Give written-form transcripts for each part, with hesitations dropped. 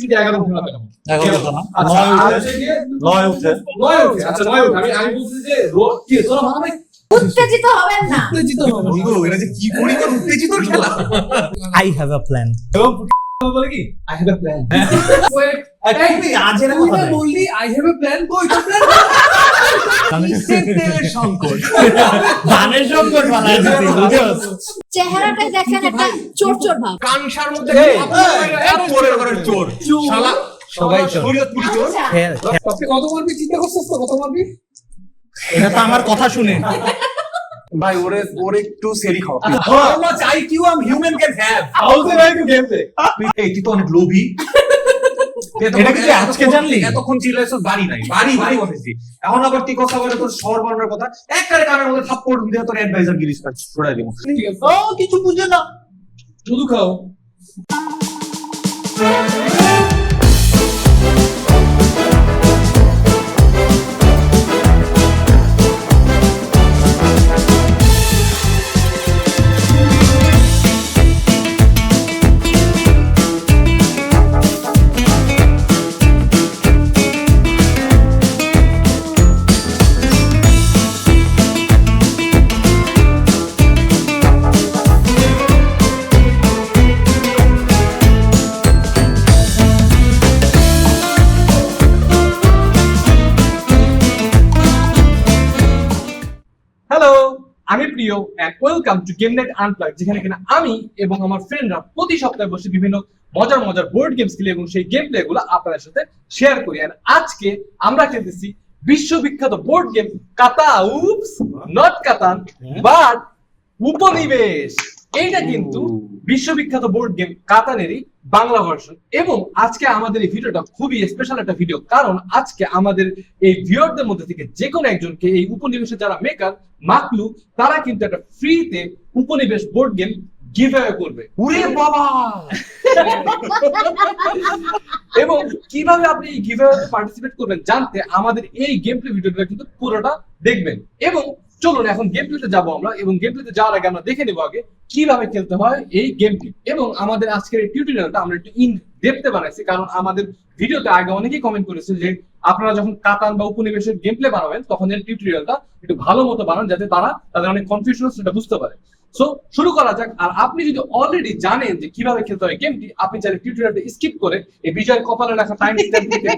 কিন্তু 11 উঠে না কেন? 11 উঠে না, আচ্ছা, 9 আর উঠে, হচ্ছে গিয়ে 9 উঠে। 9 উঠে। আচ্ছা 9 উঠে। আমি বলছি যে কি তোরা ভাবে উত্তেজিত হবেন না। উত্তেজিত হবে। বন্ধু এটা যে কি পরিমাণ উত্তেজিত খেলা। I have a plan. এবং বলে কি I have a plan. তুমি আজের কথা বল। বললি I have a plan কই তো plan? তেলের সংকট। ধানের সংকট বানায় দিছি, বুঝছস? চেহারাটা দেখেন একটা চোর চোর ভাব। কানসার মধ্যে এক চোরের ঘরের চোর। শালা সবাই চোর। শরীয়তপুরি চোর। খেল, খেল। সবচেয়ে কত মারবি চিন্তা করছিস তো কত মারবি? এটা তো আমার কথা শুনে। ভাই ওরে একটু সেরি খাওয়া। How much IQ a human can have? How the right to game play? এই তুই তো অনেক লোভী। এটা কি তুই আজকে জানলি? এতক্ষণ চিল্লাইছিস বাড়ি নাই, বাড়ি বসেছি। এখন আবার তুই কথা বলে তোর শহর বানানোর কথা। একবারে কানের মধ্যে থাপ্পড় দিয়ে তোর অ্যাডভাইজার গিরিস ছড়াই দিব। ও কিছু বুঝে না। শুধু খাও। হ্যালো, আমি Priya and welcome to game night unplug, যেখানে কিনা আমি এবং আমার ফ্রেন্ডরা প্রতি সপ্তাহে বসে বিভিন্ন মজার বোর্ড গেমস খেলি এবং সেই গেম প্লে গুলো আপনাদের সাথে শেয়ার করি। আর আজকে আমরা খেলতেছি বিশ্ববিখ্যাত বোর্ড গেম কাতা, উপস নট কাতান বাট উপনিবেশ। এইটা কিন্তু বিশ্ববিখ্যাত বোর্ড গেম কাতানেরই বাংলা ভার্সন। এবং আজকে আমাদের এই ভিডিওটা খুবই স্পেশাল একটা ভিডিও, কারণ আজকে আমাদের এই ভিউয়ারদের মধ্যে থেকে যে কোনো একজনকে এই উপনিবেশে যারা মেকার মাকলু, তারা কিন্তু একটা ফ্রিতে উপনিবেশ বোর্ড গেম গিভঅ্যাওয়ে করবে। ওরে বাবা! এবং কিভাবে আপনি এই গিভঅ্যাওয়েতে পার্টিসিপেট করবেন জানতে আমাদের এই গেম প্লে ভিডিওটা কিন্তু পুরোটা দেখবেন। এবং চলুন এখন গেম প্লেতে যাবো আমরা, এবং গেম প্লেতে যাওয়ার আগে আমরা দেখে নেবো আগে কিভাবে খেলতে হয় এই গেমটি। এবং আমাদের আজকের এই টিউটোরিয়ালটা আমরা একটু ইন ডেপথে বানাইছি, কারণ আমাদের ভিডিওতে আগে অনেকেই কমেন্ট করেছে যে আপনারা যখন কাতান বা উপনিবেশের গেম প্লে বানাবেন তখন এর টিউটোরিয়ালটা একটু ভালো মতো বানান, যাতে তাদের অনেক কনফিউশন সেটা বুঝতে পারে। সো শুরু করা যাক। আর আপনি যদি অলরেডি জানেন যে কিভাবে খেলতে হয় গেমটি, আপনি চাইলে টিউটোরিয়ালটা স্কিপ করে এই বিজয়ের কপালে লেখা টাইম স্ট্যাম্প থেকে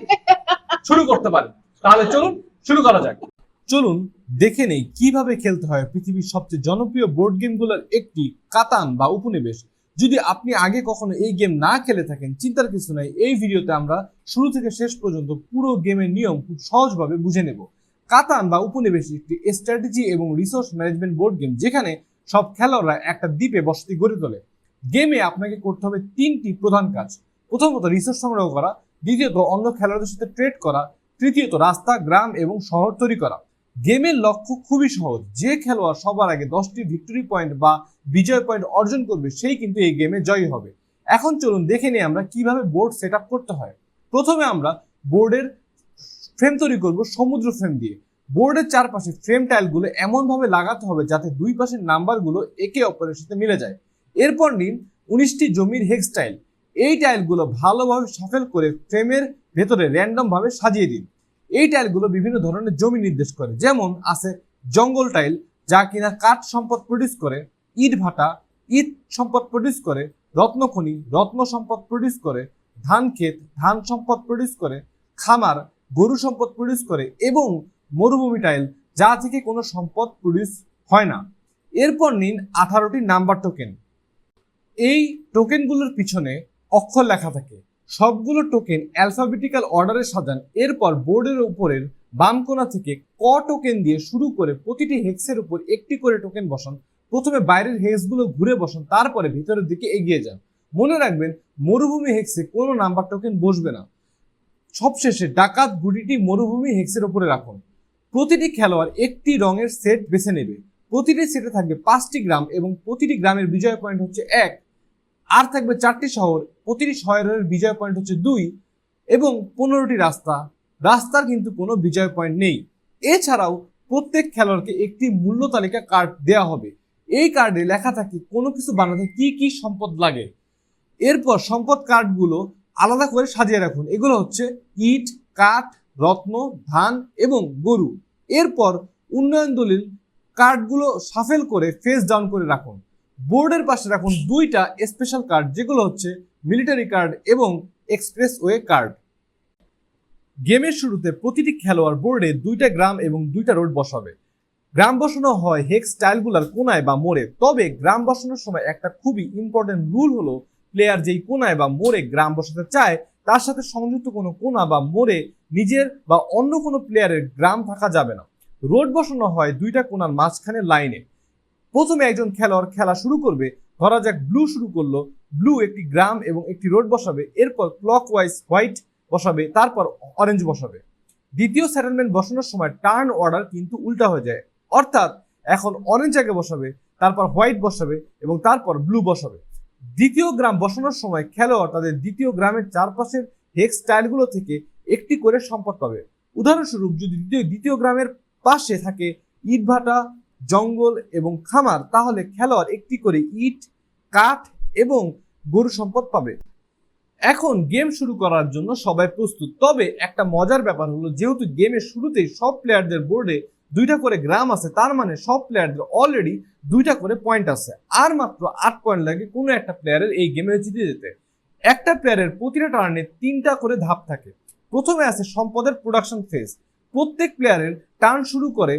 শুরু করতে পারেন। তাহলে চলুন শুরু করা যাক। চলুন দেখে নেই কিভাবে খেলতে হয় পৃথিবীর সবচেয়ে জনপ্রিয় বোর্ড গেমগুলোর একটি কাতান বা উপনিবেশ। যদি আপনি আগে কখনো এই গেম না খেলে থাকেন, চিন্তার কিছু নাই, এই ভিডিওতে আমরা শুরু থেকে শেষ পর্যন্ত পুরো গেমের নিয়ম খুব সহজভাবে বুঝে নেব। কাতান বা উপনিবেশ একটি স্ট্র্যাটেজি এবং রিসোর্স ম্যানেজমেন্ট বোর্ড গেম, যেখানে সব খেলোয়াড়রা একটা দ্বীপে বসতি গড়ে তোলে। গেমে আপনাকে করতে হবে তিনটি প্রধান কাজ। প্রথমত রিসোর্স সংগ্রহ করা, দ্বিতীয়ত অন্য খেলোয়াড়দের সাথে ট্রেড করা, তৃতীয়ত রাস্তা, গ্রাম এবং শহর তৈরি করা। গেমের লক্ষ্য খুবই সহজ, যে খেলোয়াড় সবার আগে 10টি ভিক্টরি পয়েন্ট বা বিজয় পয়েন্ট অর্জন করবে সেই কিন্তু এই গেমে জয়ী হবে। এখন চলুন দেখে নিই আমরা কিভাবে বোর্ড সেট আপ করতে হয়। প্রথমে আমরা বোর্ডের ফ্রেম তৈরি করব সমুদ্র ফ্রেম দিয়ে। বোর্ডের চারপাশে ফ্রেম টাইলগুলো এমনভাবে লাগাতে হবে যাতে দুই পাশের নাম্বারগুলো একে অপরের সাথে মিলে যায়। এরপর নিন 19টি জমির হেক্স টাইল। এই টাইলগুলো ভালোভাবে শাফেল করে ফ্রেমের ভেতরে র্যান্ডম ভাবে সাজিয়ে দিন। এই টাইলগুলো বিভিন্ন ধরনের জমি নির্দেশ করে, যেমন আছে জঙ্গল টাইল, যা কিনা কাঠ সম্পদ প্রডিউস করে, ইট ভাটা ইট সম্পদ প্রডিউস করে, রত্নখনি রত্ন সম্পদ প্রডিউস করে, ধান ক্ষেত ধান সম্পদ প্রডিউস করে, খামার গরু সম্পদ প্রডিউস করে, এবং মরুভূমি টাইল, যা থেকে কোনো সম্পদ প্রডিউস হয় না। এরপর নিন 18টি নাম্বার টোকেন। এই টোকেনগুলোর পিছনে অক্ষর লেখা থাকে। সবগুলো টোকেন অ্যালফাবেটিক্যাল অর্ডারে সাজান। এরপর বোর্ডের উপরের বাম কোণা থেকে ক টোকেন দিয়ে শুরু করে প্রতিটি হেক্সের উপর একটি করে টোকেন বসান। প্রথমে বাইরের হেক্সগুলো ঘুরে বসান, তারপরে ভিতরের দিকে এগিয়ে যান। মনে রাখবেন মরুভূমি হেক্সে কোনো নাম্বার টোকেন বসবে না। সবশেষে ডাকাত গুটিটি মরুভূমি হেক্সের উপরে রাখুন। প্রতিটি খেলোয়াড় একটি রঙের সেট বেছে নেবে। প্রতিটি সেটে থাকবে 5টি গ্রাম এবং প্রতিটি গ্রামের বিজয় পয়েন্ট হচ্ছে 1। আর থাকবে 4টি শহর, প্রতিটি শহরের বিজয় পয়েন্ট হচ্ছে 2 এবং 15টি রাস্তা। রাস্তার কিন্তু কোনো বিজয় পয়েন্ট নেই। এছাড়াও প্রত্যেক খেলোয়াড়কে একটি মূল্য তালিকা কার্ড দেওয়া হবে। এই কার্ডে লেখা থাকে কোনো কিছু বানাতে কি কি সম্পদ লাগে। এরপর সম্পদ কার্ডগুলো আলাদা করে সাজিয়ে রাখুন। এগুলো হচ্ছে ইট, কাঠ, রত্ন, ধান এবং গরু। এরপর উন্নয়ন দলিল কার্ডগুলো শাফেল করে ফেস ডাউন করে রাখুন। বোর্ডের পাশে রাখুন দুইটা স্পেশাল কার্ড, যেগুলো হচ্ছে মিলিটারি কার্ড এবং এক্সপ্রেসওয়ে কার্ড। গেমের শুরুতে প্রতিটি খেলোয়াড় বোর্ডে দুইটা গ্রাম এবং দুইটা রোড বসাবে। গ্রাম বসানো হয় হেক্স টাইলগুলার কোনায় বা মোড়ে। তবে গ্রাম বসানোর সময় একটা খুবই ইম্পর্টেন্ট রুল হলো, প্লেয়ার যেই কোনায় বা মোড়ে গ্রাম বসাতে চায় তার সাথে সংযুক্ত কোনো কোনা বা মোড়ে নিজের বা অন্য কোনো প্লেয়ারের গ্রাম থাকা যাবে না। রোড বসানো হয় দুইটা কোনার মাঝখানে লাইনে। প্রথমে একজন খেলোয়াড় খেলা শুরু করবে, ধরা যাক ব্লু শুরু করলো। ব্লু একটি গ্রাম এবং একটি রোড বসাবে, এরপর ক্লকওয়াইজ হোয়াইট বসাবে, তারপর অরেঞ্জ বসাবে। দ্বিতীয় সেটেলমেন্ট বসানোর সময় টার্ন অর্ডার কিন্তু উল্টা হয়ে যায়, অর্থাৎ এখন অরেঞ্জ আগে বসাবে, তারপর হোয়াইট বসাবে এবং তারপর ব্লু বসাবে। দ্বিতীয় গ্রাম বসানোর সময় খেলোয়াড় তাদের দ্বিতীয় গ্রামের চারপাশের হেক্স টাইলগুলো থেকে একটি করে সম্পদ পাবে। উদাহরণস্বরূপ যদি দ্বিতীয় গ্রামের পাশে থাকে ইটভাটা, জঙ্গল এবং খামার, তাহলে খেলোয়াড় একটি করে ইট, কাঠ এবং গরু সম্পদ পাবে। এখন গেম শুরু করার জন্য সবাই প্রস্তুত। তবে একটা মজার ব্যাপার হলো, যেহেতু গেমের শুরুতেই সব প্লেয়ারদের বোর্ডে দুইটা করে গ্রাম আছে, তার মানে সব প্লেয়ারদের অলরেডি দুইটা করে পয়েন্ট আছে। আর মাত্র 8 পয়েন্ট লাগে কোনো একটা প্লেয়ারের এই গেমে জিতে যেতে। একটা প্লেয়ারের প্রতিটা টার্নে 3টা করে ধাপ থাকে। প্রথমে আছে সম্পদের প্রোডাকশন ফেজ। প্রত্যেক প্লেয়ারের টার্ন শুরু করে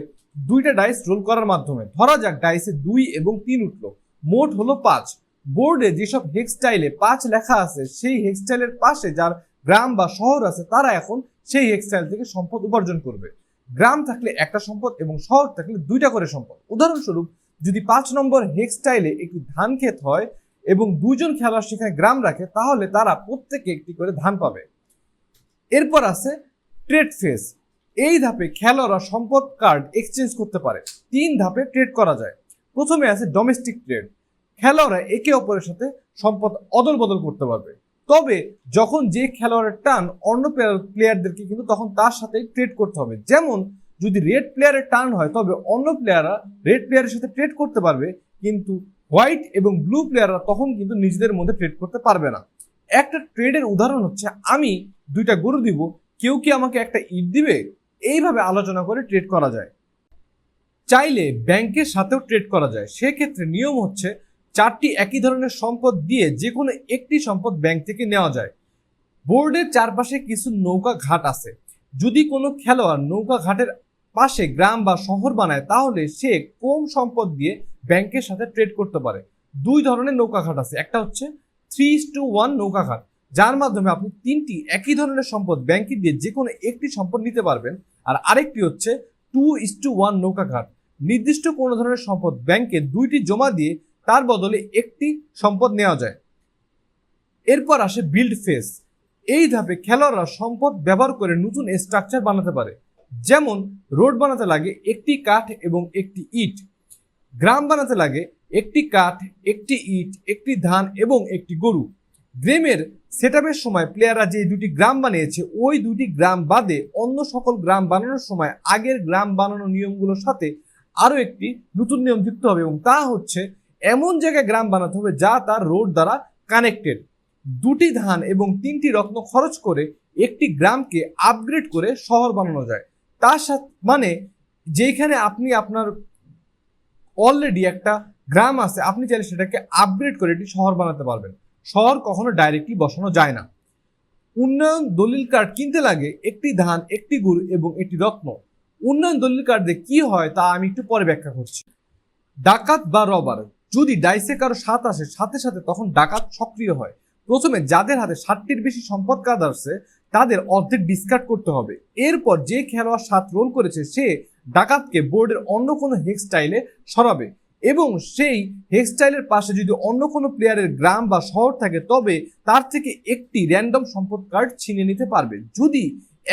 দুইটা ডাইস রোল করার মাধ্যমে। ধরা যাক ডাইসে 2 এবং 3 উঠলো, মোট হলো 5। বোর্ডে যেসব হেক্সটাইলে 5 লেখা আছে, সেই হেক্সটাইলের পাশে যার গ্রাম বা শহর আছে তারা এখন সেই হেক্সটাইল থেকে সম্পদ উপার্জন করবে। গ্রাম থাকলে একটা সম্পদ এবং শহর থাকলে দুইটা করে সম্পদ। উদাহরণস্বরূপ যদি 5 নম্বর হেক্সটাইলে একটি ধান ক্ষেত হয় এবং 2 জন খেলোয়াড় সেখানে গ্রাম রাখে, তাহলে তারা প্রত্যেকে একটি করে ধান পাবে। এরপর আছে ট্রেড ফেজ। এই ধাপে খেলোয়াড়রা সম্পদ কার্ড এক্সচেঞ্জ করতে পারে। 3 ধাপে ট্রেড করা যায়। প্রথমে আছে ডোমেস্টিক ট্রেড। খেলোয়াড়রা একে অপরের সাথে সম্পদ অদল বদল করতে পারবে। তবে যখন যে খেলোয়াড়ের টার্ন, অন্য প্লেয়ারদেরকে কিন্তু তখন তার সাথে ট্রেড করতে হবে। যেমন যদি রেড প্লেয়ারের টার্ন হয়, তবে অন্য প্লেয়াররা রেড প্লেয়ারের সাথে ট্রেড করতে পারবে, কিন্তু হোয়াইট এবং ব্লু প্লেয়াররা তখন কিন্তু নিজেদের মধ্যে ট্রেড করতে পারবে না। একটা ট্রেডের উদাহরণ হচ্ছে, আমি 2টা গরু দিব, কেউ কি আমাকে একটা ইট দিবে? এইভাবে আলোচনা করে ট্রেড করা যায়। চাইলে ব্যাংকের সাথেও ট্রেড করা যায়। সেক্ষেত্রে নিয়ম হচ্ছে 4টি একই ধরনের সম্পদ দিয়ে যে কোনো একটি সম্পদ ব্যাংক থেকে নেওয়া যায়। বোর্ডের চারপাশে কিছু নৌকা ঘাট আছে। যদি কোনো খেলোয়াড় নৌকা ঘাটের পাশে গ্রাম বা শহর বানায়, তাহলে সে কম সম্পদ দিয়ে ব্যাংকের সাথে ট্রেড করতে পারে। 2 ধরনের নৌকা ঘাট আছে। একটা হচ্ছে 3:1 নৌকা ঘাট, যার মাধ্যমে আপনি 3টি একই ধরনের সম্পদ ব্যাংকে দিয়ে যে কোনো একটি সম্পদ নিতে পারবেন। আর আরেকটি হচ্ছে 2:1 নৌকা ঘাট। নির্দিষ্ট কোনো ধরনের সম্পদ ব্যাংকে 2টি জমা দিয়ে তার বদলে একটি সম্পদ নেওয়া যায়। এরপর আসে বিল্ড ফেজ। এই ধাপে খেলোয়াড়রা সম্পদ ব্যবহার করে নতুন স্ট্রাকচার বানাতে পারে। যেমন রোড বানাতে লাগে একটি কাঠ এবং একটি ইট, গ্রাম বানাতে লাগে একটি কাঠ, একটি ইট, একটি ধান এবং একটি গরু। গেমের সেটআপের সময় প্লেয়াররা যে 2টি গ্রাম বানিয়েছে, ওই 2টি গ্রাম বাদে অন্য সকল গ্রাম বানানোর সময় আগের গ্রাম বানানোর নিয়মগুলোর সাথে আরো একটি নতুন নিয়ম যুক্ত হবে, এবং তা হচ্ছে এমন জায়গায় গ্রাম বানাতে হবে যা তার রোড দ্বারা কানেক্টেড। 2টি ধান এবং 3টি রত্ন খরচ করে একটি গ্রামকে আপগ্রেড করে শহর বানানো যায়। তার সাথে মানে যেখানে আপনি আপনার অলরেডি একটা গ্রাম আছে, আপনি চাইলে সেটাকে আপগ্রেড করে একটি শহর বানাতে পারবেন। শহর কখনো ডাইরেক্টলি বসানো যায় না। উন্নয়ন দলিল কার্ড কিনতে লাগে একটি ধান, একটি গরু এবং একটি রত্ন। উন্নয়ন দলিল কার্ড দিয়ে কি হয় তা আমি একটু পরে ব্যাখ্যা করছি। ডাকাত বা রবার। যদি ডাইসে কারো 7 আসে, সাথে সাথে তখন ডাকাত সক্রিয় হয়। প্রথমে যাদের হাতে 7টির বেশি সম্পদ কার্ড আসছে তাদের অর্ধেক ডিসকার্ড করতে হবে। এরপর যে খেলোয়াড় 7 রোল করেছে সে ডাকাতকে বোর্ডের অন্য কোনো হেক্সটাইলে সরাবে, এবং সেই হেক্সটাইলের পাশে যদি অন্য কোনো প্লেয়ারের গ্রাম বা শহর থাকে, তবে তার থেকে একটি র্যান্ডম সম্পদ কার্ড ছিনিয়ে নিতে পারবে। যদি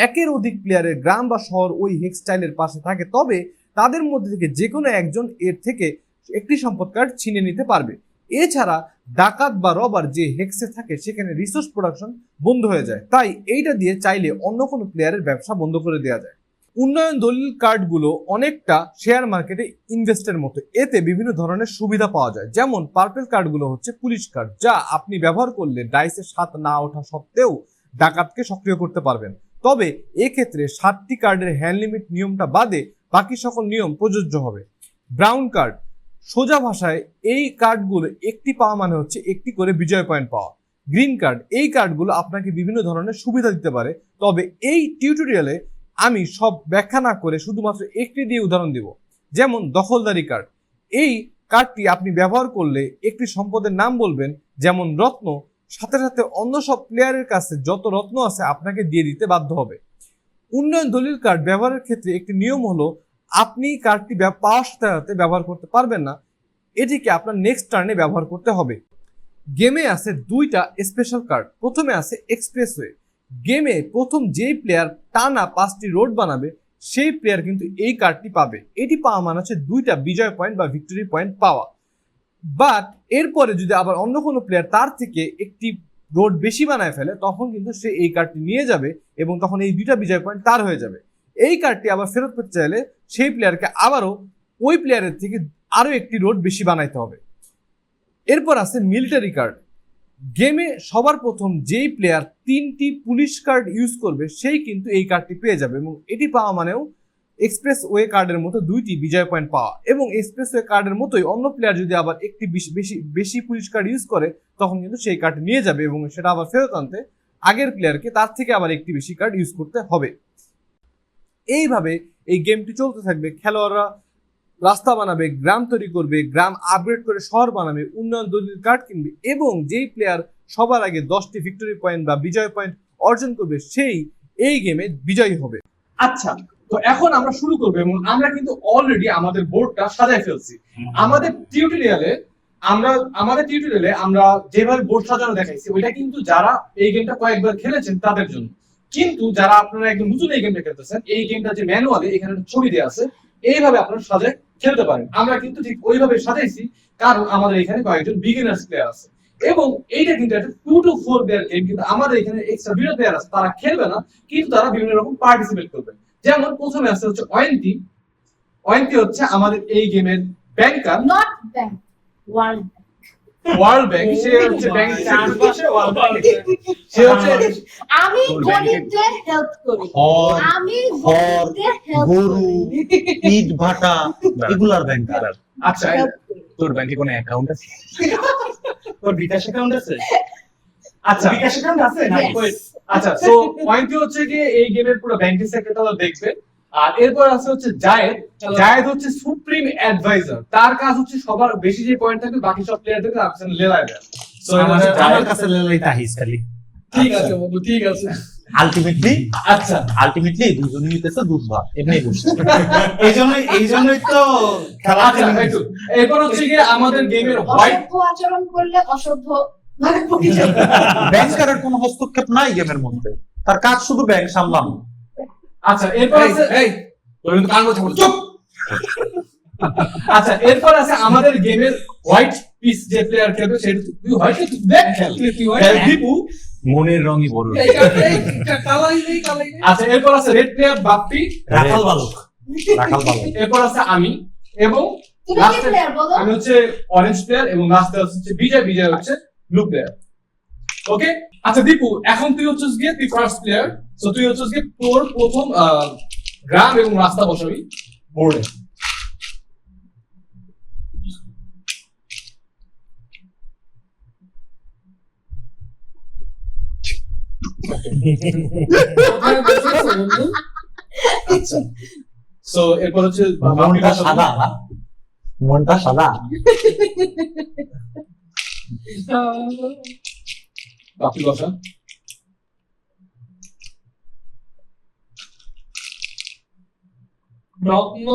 একের অধিক প্লেয়ারের গ্রাম বা শহর ওই হেক্সটাইলের পাশে থাকে, তবে তাদের মধ্যে থেকে যে কোনো একজন এর থেকে একটি সম্পদ কার্ড ছিনিয়ে নিতে পারবে। এছাড়া ডাকাত বা রবার যে হেক্সে থাকে সেখানে রিসোর্স প্রোডাকশন বন্ধ হয়ে যায়, তাই এইটা দিয়ে চাইলে অন্য কোনো প্লেয়ারের ব্যবসা বন্ধ করে দেওয়া যায়। উন্নয়ন দলিল কার্ডগুলো অনেকটা শেয়ার মার্কেটে ইনভেস্টের মতো, এতে বিভিন্ন ধরনের সুবিধা পাওয়া যায়। যেমন পার্পল কার্ডগুলো হচ্ছে পুলিশ কার্ড, যা আপনি ব্যবহার করলে ডাইসে 7 না ওঠা সত্ত্বেও ডাকাতকে সক্রিয় করতে পারবেন। তবে এক্ষেত্রে 7টি কার্ডের হ্যান্ড লিমিট নিয়মটা বাদে বাকি সকল নিয়ম প্রযোজ্য হবে। ব্রাউন কার্ড, সোজা ভাষায় এই কার্ডগুলো একটি পাওয়া মানে হচ্ছে একটি করে বিজয় পয়েন্ট পাওয়া। গ্রিন কার্ড, এই কার্ডগুলো আপনাকে বিভিন্ন ধরনের সুবিধা দিতে পারে, তবে এই টিউটোরিয়ালে আমি সব ব্যাখ্যা না করে শুধুমাত্র একটি দিয়ে উদাহরণ দেব। যেমন দখলদারি কার্ড, এই কার্ডটি আপনি ব্যবহার করলে একটি সম্পদের নাম বলবেন, যেমন রত্ন, সাথে সাথে অন্য সব প্লেয়ারের কাছে যত রত্ন আছে আপনাকে দিয়ে দিতে বাধ্য হবে। উন্নয়ন দলিল কার্ড ব্যবহারের ক্ষেত্রে একটি নিয়ম হলো আপনি কার্ডটি পাওয়ার সাথে সাথে ব্যবহার করতে পারবেন না, এটিকে আপনার নেক্সট টার্নে ব্যবহার করতে হবে। গেমে আছে 2টা স্পেশাল কার্ড। প্রথমে আছে এক্সপ্রেসওয়ে। গেমে প্রথম যেই প্লেয়ার টানা 5টি রোড বানাবে সেই প্লেয়ার কিন্তু এই কার্ডটি পাবে। এটি পাওয়া মানে হচ্ছে 2টা বিজয় পয়েন্ট বা ভিক্টরি পয়েন্ট পাওয়া। বাট এরপরে যদি আবার অন্য কোনো প্লেয়ার তার থেকে একটি রোড বেশি বানায় ফেলে, তখন কিন্তু সে এই কার্ডটি নিয়ে যাবে এবং তখন এই 2টা বিজয় পয়েন্ট তার হয়ে যাবে। এই কার্ডটি আবার ফেরত পেতে চাইলে সেই প্লেয়ারকে আবারও ওই প্লেয়ারের থেকে আরও একটি রোড বেশি বানাইতে হবে। এরপর আছে মিলিটারি কার্ড। গেমে সবার প্রথম যেই প্লেয়ার 3টি পুলিশ কার্ড ইউজ করবে সেই কিন্তু এই কার্ডটি পেয়ে যাবে, এবং এটি পাওয়া মানেও এক্সপ্রেস ওয়ে কার্ডের মতো 2টি বিজয় পয়েন্ট পাওয়া। এবং এক্সপ্রেস ওয়ে কার্ডের মতোই অন্য প্লেয়ার যদি আবার একটি বেশি পুলিশ কার্ড ইউজ করে তখন কিন্তু সেই কার্ড নিয়ে যাবে এবং সেটা আবার ফেরত আনতে আগের প্লেয়ারকে তার থেকে আবার একটি বেশি কার্ড ইউজ করতে হবে। এইভাবে এই গেমটি চলতে থাকবে। খেলোয়াড়রা রাস্তা বানাবে, গ্রাম তৈরি করবে, গ্রাম আপগ্রেড করে শহর বানাবে, উন্নয়ন দলিল কার্ড কিনবে, এবং যেই প্লেয়ার সবার আগে 10টি ভিক্টরি পয়েন্ট বা বিজয় পয়েন্ট অর্জন করবে সেই এই গেমে বিজয়ী হবে। আচ্ছা, তো এখন আমরা শুরু করবো এবং আমরা কিন্তু অলরেডি আমাদের বোর্ডটা সাজায় ফেলছি। আমাদের টিউটোরিয়ালে আমরা যেভাবে বোর্ড সাজানো দেখাইছি ওইটা কিন্তু যারা এই গেমটা কয়েকবার খেলেছেন তাদের জন্য। কিন্তু যারা আপনারা একদম নতুন এই গেমটা খেলতেছেন, এই গেমটা যে ম্যানুয়ালে এখানে একটা ছবি দেওয়া আছে, এইভাবে আপনারা সাজায় খেলতে পারেন। আমরা কিন্তু ঠিক ওইভাবে সাজাইছি কারণ আমাদের এখানে কয়েকজন বিগিনার্স প্লেয়ার আছে এবং এইটা কিন্তু একটা 2 to 4 প্লেয়ার গেম। কিন্তু আমাদের এখানে এক্সট্রা দুটো প্লেয়ার আছে, তারা খেলবে না কিন্তু তারা বিভিন্ন রকম পার্টিসিপেট করবে। যেমন প্রথমে আছে হচ্ছে অয়ন্তি। অয়ন্তি হচ্ছে আমাদের এই গেমের banker, not bank, world world bank. সে হচ্ছে ব্যাংক চারপাশে ওয়ার্ল্ড ব্যাংক। সে হচ্ছে আমি গরিবদের হেল্প করি, আমি গরিবদের হেল্প গরু, করি। ইট ভাটা এগুলার ব্যাংকার। আচ্ছা, তোর ব্যাংকে কোনো অ্যাকাউন্ট আছে? তোর বিকাশ অ্যাকাউন্ট আছে? আচ্ছা, বিকাশ অ্যাকাউন্ট আছে না? Yes. আচ্ছা, সো পয়েন্ট হচ্ছে কি এই গেমের পুরো ব্যাংকিং সেক্টরটা দেখবে। আর এরপর আছে হচ্ছে জায়েদ। জায়েদ হচ্ছে সুপ্রিম অ্যাডভাইজার। তার কাজ হচ্ছে সবার বেশি যে পয়েন্ট থাকবে বাকি সব প্লেয়ারদেরকে আপনি লেলায় দেন। সো আমার কাছে লেলাই তাহিস খালি। ঠিক আছে বন্ধু, ঠিক আছে। আচ্ছা আলটিমেটলি দুজনই নিতেছে দুধ ভাত এমনি বুঝছি। এই জন্যই তো খেলা আচ্ছা, একটু এরপর হচ্ছে কি আমাদের গেমের হোয়াইট অসভ্য আচরণ করলে অসভ্য ভাবে পরিচয়। ব্যাংকারের কোনো হস্তক্ষেপ নাই গেমের মধ্যে, তার কাজ শুধু ব্যাংক সামলানো। আচ্ছা, এরপর আছে তোর কিন্তু কান কথা বল, চুপ। আচ্ছা, এরপর আছে আমাদের গেমের হোয়াইট পিস যে প্লেয়ার খেলবে সেটা তুই হোয়াইট দেখ খেল দীপু। মনের রঙই বড়। আচ্ছা, এরপর আছে রেড প্লেয়ার বাপ্পি। রাখাল বালক। এরপর আছে আমি এবং তুমি কি লাস্টে প্লেয়ার বলো? আমি হচ্ছে অরেঞ্জ প্লেয়ার এবং লাস্টে হচ্ছে বিজয়। বিজয় হচ্ছে ব্লু প্লেয়ার। ওকে, আচ্ছা দীপু, এখন তুই হচ্ছিস গিয়ে তুই ফার্স্ট প্লেয়ার। সো তুই হচ্ছিস গিয়ে তোর প্রথম গ্রাম এবং রাস্তা বসাবি বোর্ডে। আচ্ছা, সো এরপর হচ্ছে মনটা সাদা, মনটা সাদা। বাপি বসা। রত্ন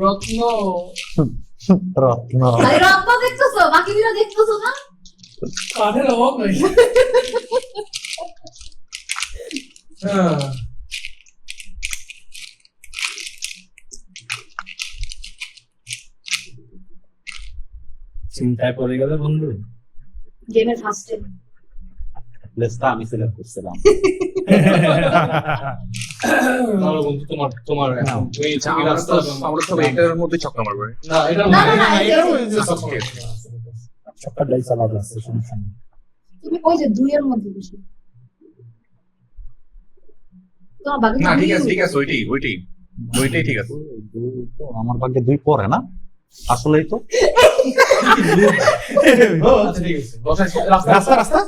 রত্ন রত্ন খালি রত্ন দেখতেছো, বাকি দিনও দেখতেছো না? কাঠের অভাব নাই। হ্যাঁ, চিন্তায় পড়ে গেলে বন্ধু। গেমের ফার্স্টে প্লেসটা আমি সিলেক্ট করছিলাম। তাহলে বন্ধু তোমার এখন তুমি তুমি রাস্তা আমরা সব এটার মধ্যে ছক্কা মারবো। না এটা না, না, না, এটাও এটা- ওই যে সবকে ছক্কা ডাইস আলাদা আছে সমস্যা নেই। তুমি ওই যে 2 এর মধ্যে বসে তোমার বাকি না ঠিক আছে ওইটাই ঠিক আছে। তো আমার ভাগ্যে 2 পরে না আসলেই তো আচ্ছা ঠিক আছে বসাই রাস্তা রাস্তা রাস্তা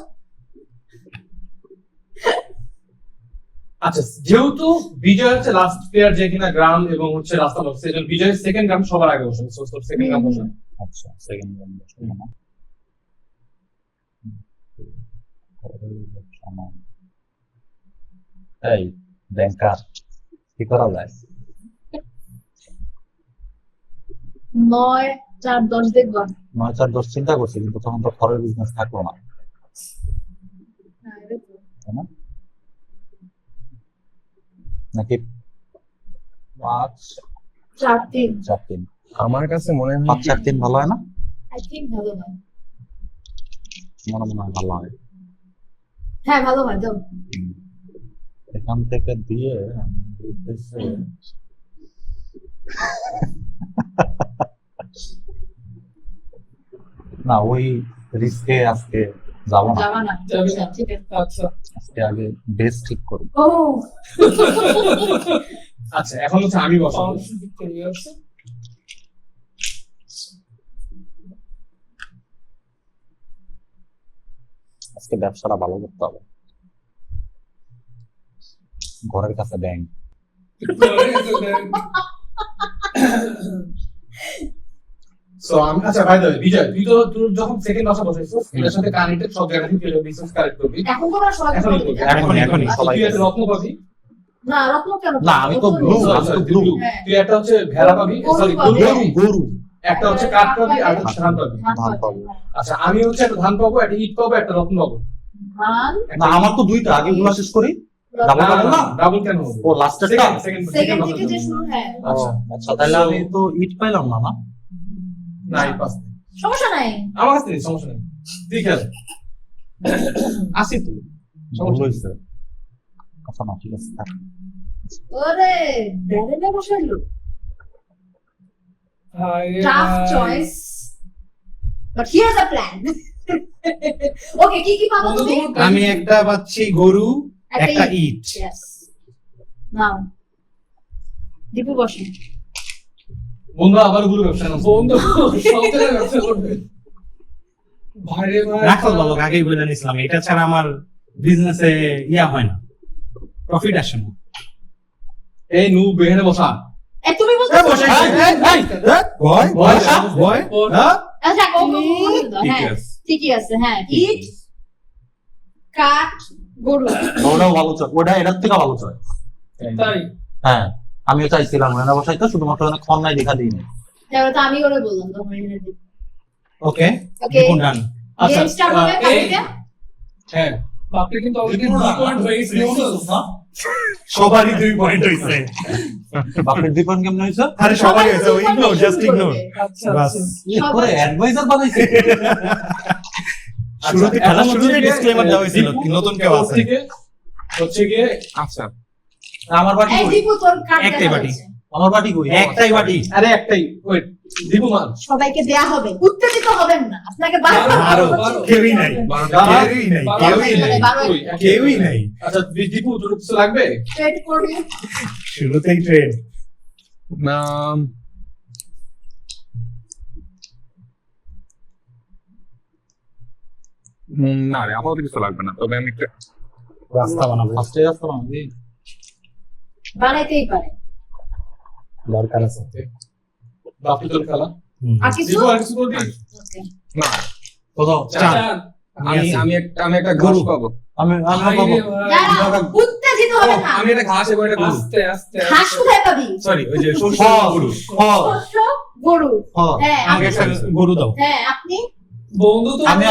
আচ্ছা যেহেতু বিজয় হচ্ছে লাস্ট প্লেয়ার যে কিনা গ্রাম এবং হচ্ছে রাস্তা বসে সেজন্য বিজয় সেকেন্ড গ্রাম সবার আগে বসে সো সেকেন্ড গ্রাম বসে আচ্ছা সেকেন্ড রাউন্ড না এই ব্যাংকার কি করা যায় 9 4 10 দেখবা 9-4-10 চিন্তা করছি কিন্তু তখন তো খরের বিজনেস থাকলো না হ্যাঁ এটা তো। তাই না নাকি 4-3 আমার কাছে মনে হয় 5-4-3 ভালো হয় না আই থিংক ভালো হয় মনে হয় ভালো হয় হ্যাঁ ভালো হয় দাও এখান থেকে দিয়ে আমি বলতেছি না ওই রিস্কে আজকে যাবো না যাবা না যাবে না। ঠিক আছে আচ্ছা আজকে আগে বেস ঠিক করি ও আচ্ছা এখন হচ্ছে আমি বসাবো আজকে ব্যবসাটা ভালো করতে হবে ঘরের কাছে ব্যাংক সো আমি আচ্ছা ভাই বিজয় তুই যখন সেকেন্ড বসা বসাইছিস এটার সাথে কানেক্টেড সব জায়গা থেকে বিজনেস কানেক্ট করবি এখন তোমরা সবাই এখন করবি এখনই সবাই সবাই তুই একটা রত্ন পাবি না রত্ন কেন না, আমি তো blue, Sorry, আমি তো sorry, blue। blue। হ্যাঁ। তুই একটা হচ্ছে ভেড়া পাবি গরু সরি পাবি। গরু গরু একটা হচ্ছে কাঠ পাবি আর একটা হচ্ছে ধান পাবি ধান পাবো। আচ্ছা আমি হচ্ছে একটা ধান পাবো একটা ইট পাবো একটা রত্ন পাবো ধান না আমার তো দুইটা আগে গুলা শেষ করি ডাবল ডাবল না ডাবল কেন হবে ও লাস্টেরটা সেকেন্ড সেকেন্ড থেকে যে শুরু হ্যাঁ আচ্ছা আচ্ছা তাহলে আমি তো ইট পাইলাম না না না এই পাস সমস্যা নাই আমার কাছে নেই সমস্যা নেই তুই খেল আসি তুই ভুল হয়েছে আচ্ছা না ঠিক আছে থাক। ওরে ব্যারেনে বসাইলো tough choice but here's a plan okay কি পাবো তুমি আমি একটা পাচ্ছি গরু একটা ইট yes নাও দীপু বসে বন্ধু আবার গুরু ব্যবসা না বন্ধু সব জায়গায় ব্যবসা করবে ভাইরে ভাই রাখো বাবা আগেই বলে নিছিলাম এটা ছাড়া আমার বিজনেসে ইয়া হয় না প্রফিট আসে না এই নু বেহেনে বসা এ তুমি বলছো বয় বয় আচ্ছা কোকো ঠিক হ্যাঁ আছে। ঠিকই আছে হ্যাঁ ইট কাঠ গরু ওটাও ভালো চয় ওটা এটার থেকে ভালো চয় তাই হ্যাঁ আমিও চাইছিলাম রান্না বসাইতে শুধুমাত্র এখানে খন্নায় দেখা দিইনি তাহলে তো আমি করে বললাম তখন এখানে দিই ওকে ওকে কোন ডান আচ্ছা গেম স্টার্ট হবে এই কাটিতে হ্যাঁ বাপরে কিন্তু অলরেডি 2 পয়েন্ট হয়ে গেছে সবারই 2 পয়েন্ট হইছে বাপের দীপন কেমন হয়েছে আরে সবাই হইছে ইগনোর জাস্ট ইগনোর আচ্ছা বাস করে অ্যাডভাইজার বানাইছে শুরুতে খেলা শুরুতে ডিসক্লেমার দেওয়া হয়েছিল নতুন কেউ আছে হচ্ছে গিয়ে আচ্ছা আমার বাটি এই কই দীপু তোর কাঠ একটাই দেখা বাটি। যাচ্ছে। আমার বাটি কই একটাই বাটি আরে একটাই ওয়েট দীপু মান সবাইকে দেয়া হবে উত্তেজিত হবেন না আপনাকে বারবার আরো বলছি। কেউই নাই কেউই নাই কেউই নাই বারো ওই, কেউই নাই আচ্ছা দীপু তোর কিছু লাগবে ট্রেড করবি শুরুতেই ট্রেড না রে আপাতত কিছু লাগবে না তবে আমি একটা রাস্তা বানাবো ফার্স্টে আসতো না বানাইতেই পারে দরকার আছে বাপি তোর খেলা আর কিছু দীপু আর কিছু করবি Okay. না কোথাও চার আমি একটা গরু পাবো। আমি পাবো দাঁড়াও, উত্তেজিত হবে না আমি একটা ঘাস এবং একটা গরু। ঘাস কোথায় পাবি সরি ওই যে শস্য ফল গরু। ফল শস্য গরু ফল হ্যাঁ আমাকে একটা গরু দাও হ্যাঁ আপনি বন্ধু তো আমি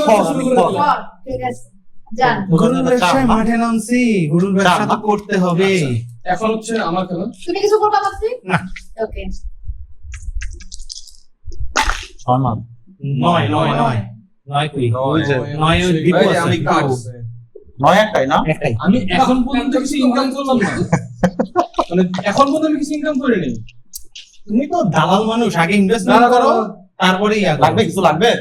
ফল ফল, ঠিক আছে যান গরুর ব্যবসায় মাঠে নামছি গরুর ব্যবসা তো করতে হবে এখন হচ্ছে আমার খেলা তুমি কিছু করবা বাপি না। ওকে সম্মান নয় নয় নয় নয় কই ওই যে নয় ওই দীপু এই যে আছে আমি কাটছি। নয় একটাই না একটাই আমি এখন পর্যন্ত কিছু ইনকাম করলাম না মানে এখন পর্যন্ত আমি কিছু ইনকাম করে নেই। তুমি তো দালাল মানুষ, আগে ইনভেস্টমেন্ট করো তারপরে ইয়া করো। লাগবে কিছু লাগবে? এই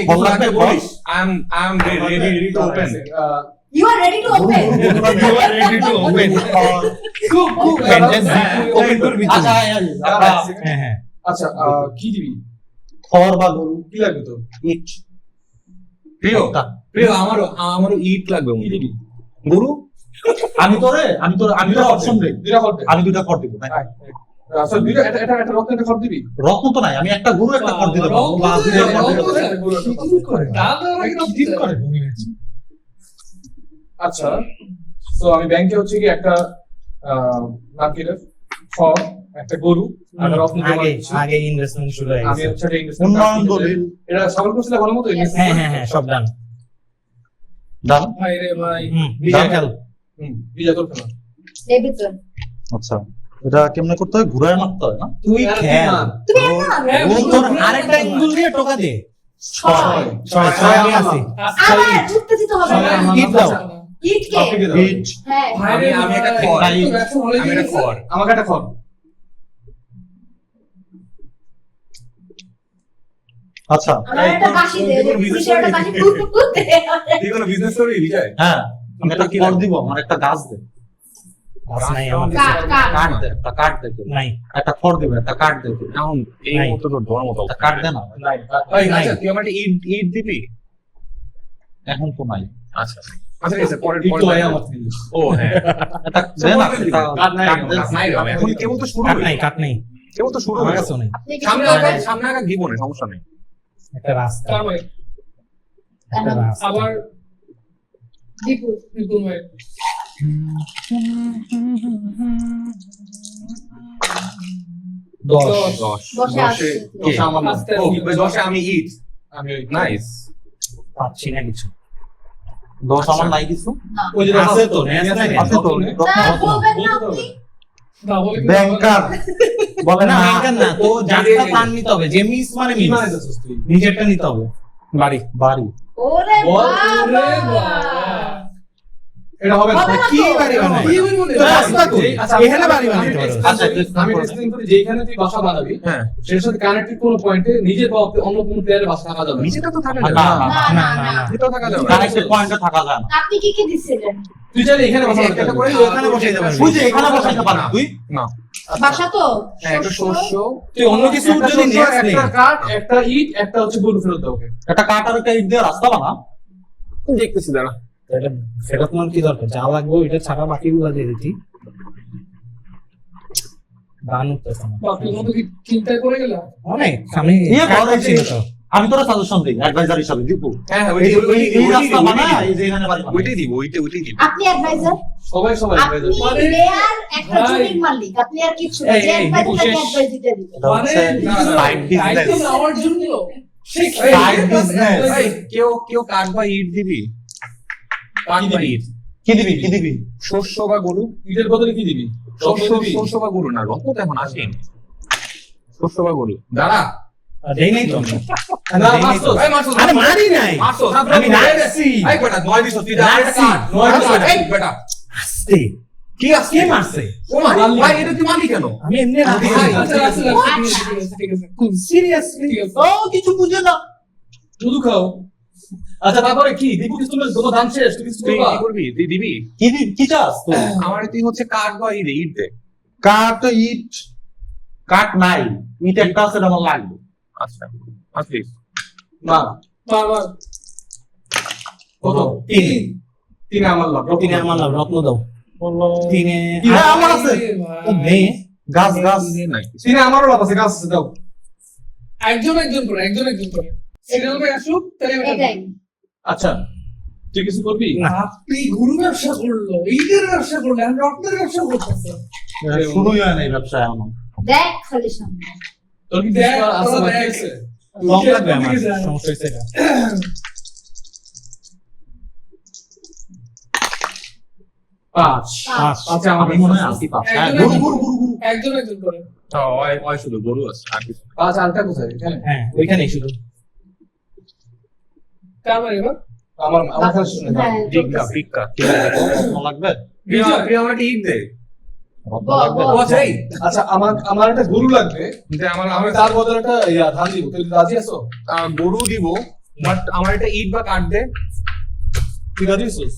ফল কিছু লাগবে, লাগবে ফল? বলিস। I am ready to open. You are ready to open. You are ready to open. খুব Fantasy. Open করবি তুই। আচ্ছা, হ্যাঁ হ্যাঁ। আচ্ছা কি দিবি? খড় বা গরু, কি লাগবে তো? ইট। প্রিয় প্রিয় আমারও ইট লাগবে। কি দিবি? গরু আমি তোরে অপশন দেই, দুইটা খড় দে। আমি দুইটা খড় দিব। আচ্ছা দুইটা এটা রক্ত একটা খড় দিবি? রত্ন তো নাই, আমি একটা গরু একটা খড় দিতে পারবো, বা দুইটা খড় দিতে পারবো। আচ্ছা তো আমি ব্যাংকে হচ্ছে কি একটা মার্কেটের খড়, একটা গরু আর একটা রত্ন জমা আগে দিচ্ছি। আগে ইনভেস্টমেন্ট শুরু হয়ে আমি গেছে। হচ্ছে একটা investment উন্নয়ন কাজ করতে- দলিল এটা সকল করছিলে ভালো মতো হ্যাঁ হ্যাঁ হ্যাঁ, সব ডান। দাম। বিজয় খেল। বিজয় তোর খেলা। Davidson. আচ্ছা, এটা কেমনে করতে হয়? ঘুরায় মারতে হয় না? তুই খেল। তুমি একটা ও তোর আরেকটা অ্যাঙ্গেল দিয়ে টোকা দে। ছয়। ছয় আমি আছি। আবার উত্তেজিত হবে না। ইট দাও। ইট কে? আপনি কে দাও? ইট। হ্যাঁ। আমি একটা খড়। আমি একটা খড়। আমাকে একটা খড়। আচ্ছা, আমার একটা বাঁশি দে, পুলিশের একটা বাঁশি ফুট দে। তুই কোনো বিজনেস করবি বিজয়? হ্যাঁ, আমি একটা খড় দিব, আমার একটা গাছ দে, বাস নাই আমার কাট, কাট। কাঠ দে, একটা কাঠ দে, নাই। একটা খড় দিব, একটা কাঠ দে, এখন এই নাই। মুহূর্তে তো ধোয়ার মতো একটা কাঠ দে না, ওই নাই। আচ্ছা তুই আমার একটা ইট দিবি? এখন তো নাই। আচ্ছা আচ্ছা ঠিক আছে পরে একটু আয় আমার থেকে। ও হ্যাঁ একটা দে না, একটা কাঠ নাই, কাঠ দে। কাঠ নাই রে, এখন কেবল তো শুরু কাট হলো। নাই, কাট নাই। কেবল তো শুরু আমার হলো। কাছেও নাই। আপনি কি সামনে করবেন? সামনে আগে দিব না, সমস্যা নেই। একটা রাস্তা। একটা রাস্তা। আবার বিপুল। বিপুল ভাই 10 10 বসে আছে। দশে আমার নাম। আস্তে ও আস্তে 10 আমি ইট। আমি ওই নাইস। পাচ্ছি না কিছু। 10 আমার নাই কিছু। ওই যে আছে তো, ন্যাস নাই। আছে তো, না, বলবেন না আপনি। ডাবল ব্যাংকার বলে না না, ব্যাংকার না, তো যাত্রা প্ল্যান নিতে হবে, যে মিস মানে কি মিস, মানে যাচ্ছিস তুই? নিজেরটা নিতে হবে। বাড়ি। বাড়ি। ওরে বাবা। এটা হবে না। হবে না কি তো। বাড়ি বানাই? কি বলবো তো রাস্তা কই? আচ্ছা, এখানে বাড়ি বানাইতে পারো। আচ্ছা, আমি টেস্টিং করি যেখানে তুই বাসা বানাবি হ্যাঁ সেটার সাথে কানেক্টেড কোনো পয়েন্টে নিজের বা অন্য কোনো প্লেয়ারের বাসা থাকা যাবে না। নিচেটা তো থাকা না, যাবে না, না। না, না, না, না, না। নিচেটাও থাকা যাবে না। কানেক্টেড পয়েন্টে থাকা যায় না। আপনি কি কি দিছিলেন? তুই চাইলে এখানে বাসা একটা বানাতে করে পারবি। ওখানে বসাইতে পারবি। তুই যে এখানে বসাইতে পারবি তুই? না বাসা তো? হ্যাঁ একটা শস্য তুই অন্য কিছু একটা যদি শস্য, নেস নে। একটা কাঠ, একটা ইট, একটা হচ্ছে গরু ফেরত দাও ওকে। একটা কাঠ আর একটা ইট দিয়ে রাস্তা বানা। দেখতেছি দাঁড়া। এটা ফেরত তোমার কি দরকার? যা লাগবে এটা ছাড়া বাকিগুলো দিয়ে দিতি। দান উঠতেছে না। বাপের মতো কি চিন্তা করে গেলাম? অনেক আমি ইয়ে কাট বড় করছি না তো। আমি তোরা সাজেশন দিই অ্যাডভাইজার হিসাবে দীপু। হ্যাঁ হ্যাঁ এই রাস্তা বানা, এই যে এখানে বাড়ি বানা। ওইটাই দিব ওইটাই দিব। আপনি অ্যাডভাইজার? সবাই আপনি মানে- প্লেয়ার, একটা ভাই। জমির মালিক, আপনি আর কিছু না। এই, যে এই, অ্যাডভাইজার বিপুল তাকে শেষ। অ্যাডভাইস দিতে দিবে। এটা হচ্ছে side business। দায়িত্ব নেওয়ার জন্য সে Side business। এই, কেউ কাঠ বা ইট দিবি? কাঠ বা ইট। কি দিবি, কি দিবি? শস্য বা গরু? ইটের বদলে কি দিবি? শস্য রত্ন দিবি? শস্য বা গরু না, রত্ন তো এখন আসেনি। শস্য বা গরু। দাঁড়া। দেই নাই তো আমি। না, দেই নাই মারছো। তো। এই মারছো, আরে মারি নাই। মারছো। আমি রাখছি। এই বেটা, 9 দিছ তুই, দাঁড়া, এটা কাঠ। 9 দিছ, এই বেটা। আস্তে। কি আজকে কে মারছে? ও মা, ভাই এটা তুই মারলি কেন? আমি এমনি রাখছি। ভাই, আচ্ছা আচ্ছা ঠিক আছে সিরিয়াসলি ঠিক আছে ও কিছু বুঝে না। শুধু খাও। আচ্ছা তারপরে কি দীপু কিছু বলবে? তোমার ধান শেষ, তুই কিছু তুই করবা? কি করবি? তুই দিবি? কি চাস তুই? আমার তুই হচ্ছে কাঠ বা ইট ইট দে। কাঠ, ইট। কাঠ নাই, ইট একটা আছে, এটা আমার লাগবে। আচ্ছা আসবি। না। বারবার কত? তিন। তিনে আমার লাভ। তিনে আমার লাভ, রত্ন দাও। তিনে হ্যাঁ, আমার আছে। তো দে। গাছ, গাছ। নাই তিনে আমারও লাভ আছে, গাছ আছে, দাও। একজন করে সিরিয়াল ভাই আসুক তাহলে আমি এটাই। আচ্ছা তুই কিছু করবি? না। আপনি গরু ব্যবসা করলো, ঈদের ব্যবসা করলো, আমি রক্তের ব্যবসা করতেছি। শুরুই হয় না এই ব্যবসা এখনো। দেখ খালি সামনে। তোর কি দেখ, দেখ আছে তোরা বাকি দেখ। আছে? লং লাগবে আমার, সমস্যা হচ্ছে এটা। পাঁচ। পাঁচ। আচ্ছা আমার আমি মনে হয় আসি পাঁচ। হ্যাঁ, একজন গরু। একজন করে ওই শুধু গরু আছে আর কিছু না। পাঁচ, আরেকটা কোথায়? এখানে? হ্যাঁ, ওইখানেই শুধু। কার মানে এবার আমার কাছে শুনে দাও। হ্যাঁ, ভিক্ষা ভিক্ষা আমার লাগবে। প্রিয় প্রিয় আমার একটা ইট দে। বল। আচ্ছা এই, আচ্ছা আমার একটা গরু লাগবে, যে আমার আমি তার বদলে একটা ধান দিব, তুই রাজি আছো? গরু দিব, বাট আমার একটা ইট বা কাঠ দে। তুই রাজি আছিস?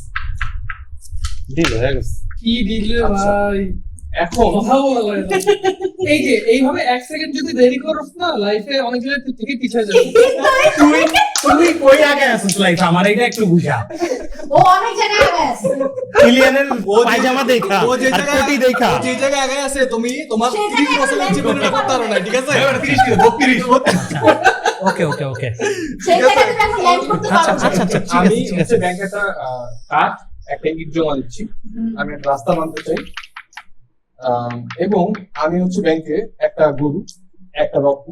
ডিল হয়ে গেছে। কি দিলে আচ্ছা। ভাই, এখন কথা বলা যায় না। এই যে এইভাবে 1 সেকেন্ড যদি দেরি করছ না, লাইফে অনেক জায়গায় থেকে পিছিয়ে যাবে। তুই কই আগে আসিস লাইফ, আমার এটা একটু বুঝা। ও অনেক জায়গায় আগে আছে। কিলিয়ানের পায়জামা দেখা ও যে আর জায়গায় কোটি দেখা। ও যে জায়গায় আগে আছে, তুমি তোমার সেই 30 জায়গায় বছরের land জীবনে করতে করতে পারো না, ঠিক আছে? 30 কি 32 ওকে ওকে ওকে সেই জায়গায় তুমি এখন ল্যান্ড করতে পারো না। আচ্ছা ঠিক আমি আছে ঠিক আছে। ব্যাংকে একটা কাঠ, একটা ইট জমা দিচ্ছি, আমি একটা রাস্তা বানাতে চাই, এবং আমি ব্যাংকে একটা গরু, একটা রত্ন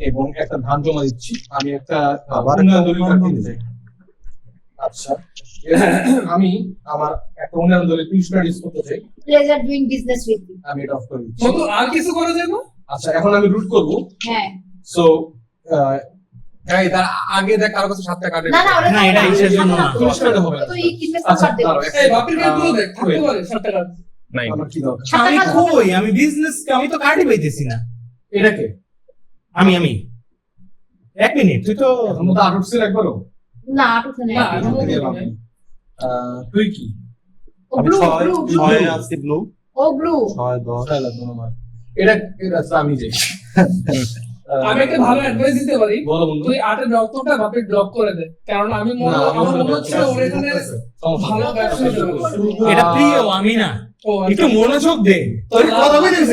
এবং একটা ধান জমা দিচ্ছি, আমি একটা আবার উন্নয়ন একটা দলিল উন্নয়ন কিনতে চাই। আচ্ছা, এবং আমি আমার একটা উন্নয়ন দলিল পুরস্কার ইউজ করতে চাই, pleasure doing business with you. আমি এটা অফ করে দিচ্ছি। বন্ধু আর কিছু করা যায় না? আচ্ছা, এখন আমি রুট করব। হ্যাঁ, সো এই তার আগে দেখ কারো কাছে 7টা কাঠের না না ওটা না, এটা ইসের জন্য না। পুরস্কারটা হবে না। তুই ইনভেস্ট আচ্ছা, কর দে। দাঁড়াও, এই বাপের কার্ডগুলো দেখ, থাকতে পারে 7 টাকা। নাই। আমার কি দরকার? আমি কই, আমি বিজনেস, আমি তো কার্ডই পাইতেছি না। এটাকে আমি 1 মিনিট, তুই তো এখন মতো আট উঠছিল একবারও। না আটুতে নেই। না, এখান থেকে এলাম আমি। তুই কি? ও আমি ব্লু 6 ব্লু ব্লু। 6 আছি ব্লু, ও ব্লু। 6 10। ছয় লাগবে আমার। এটা আচ্ছা, আমি যাই। আমি একটা ভালো অ্যাডভাইস দিতে পারি, বলো বন্ধু। তুই আর্টের রক্তটা বাপের ব্লক করে দে, কারণ আমি না, আমার মনে হচ্ছে ওর এখানে ভালো ব্যবসা হবে। এটা প্রিয়, আমি না। ও একটু মনোযোগ দে। তোর কথা কইতেছিস,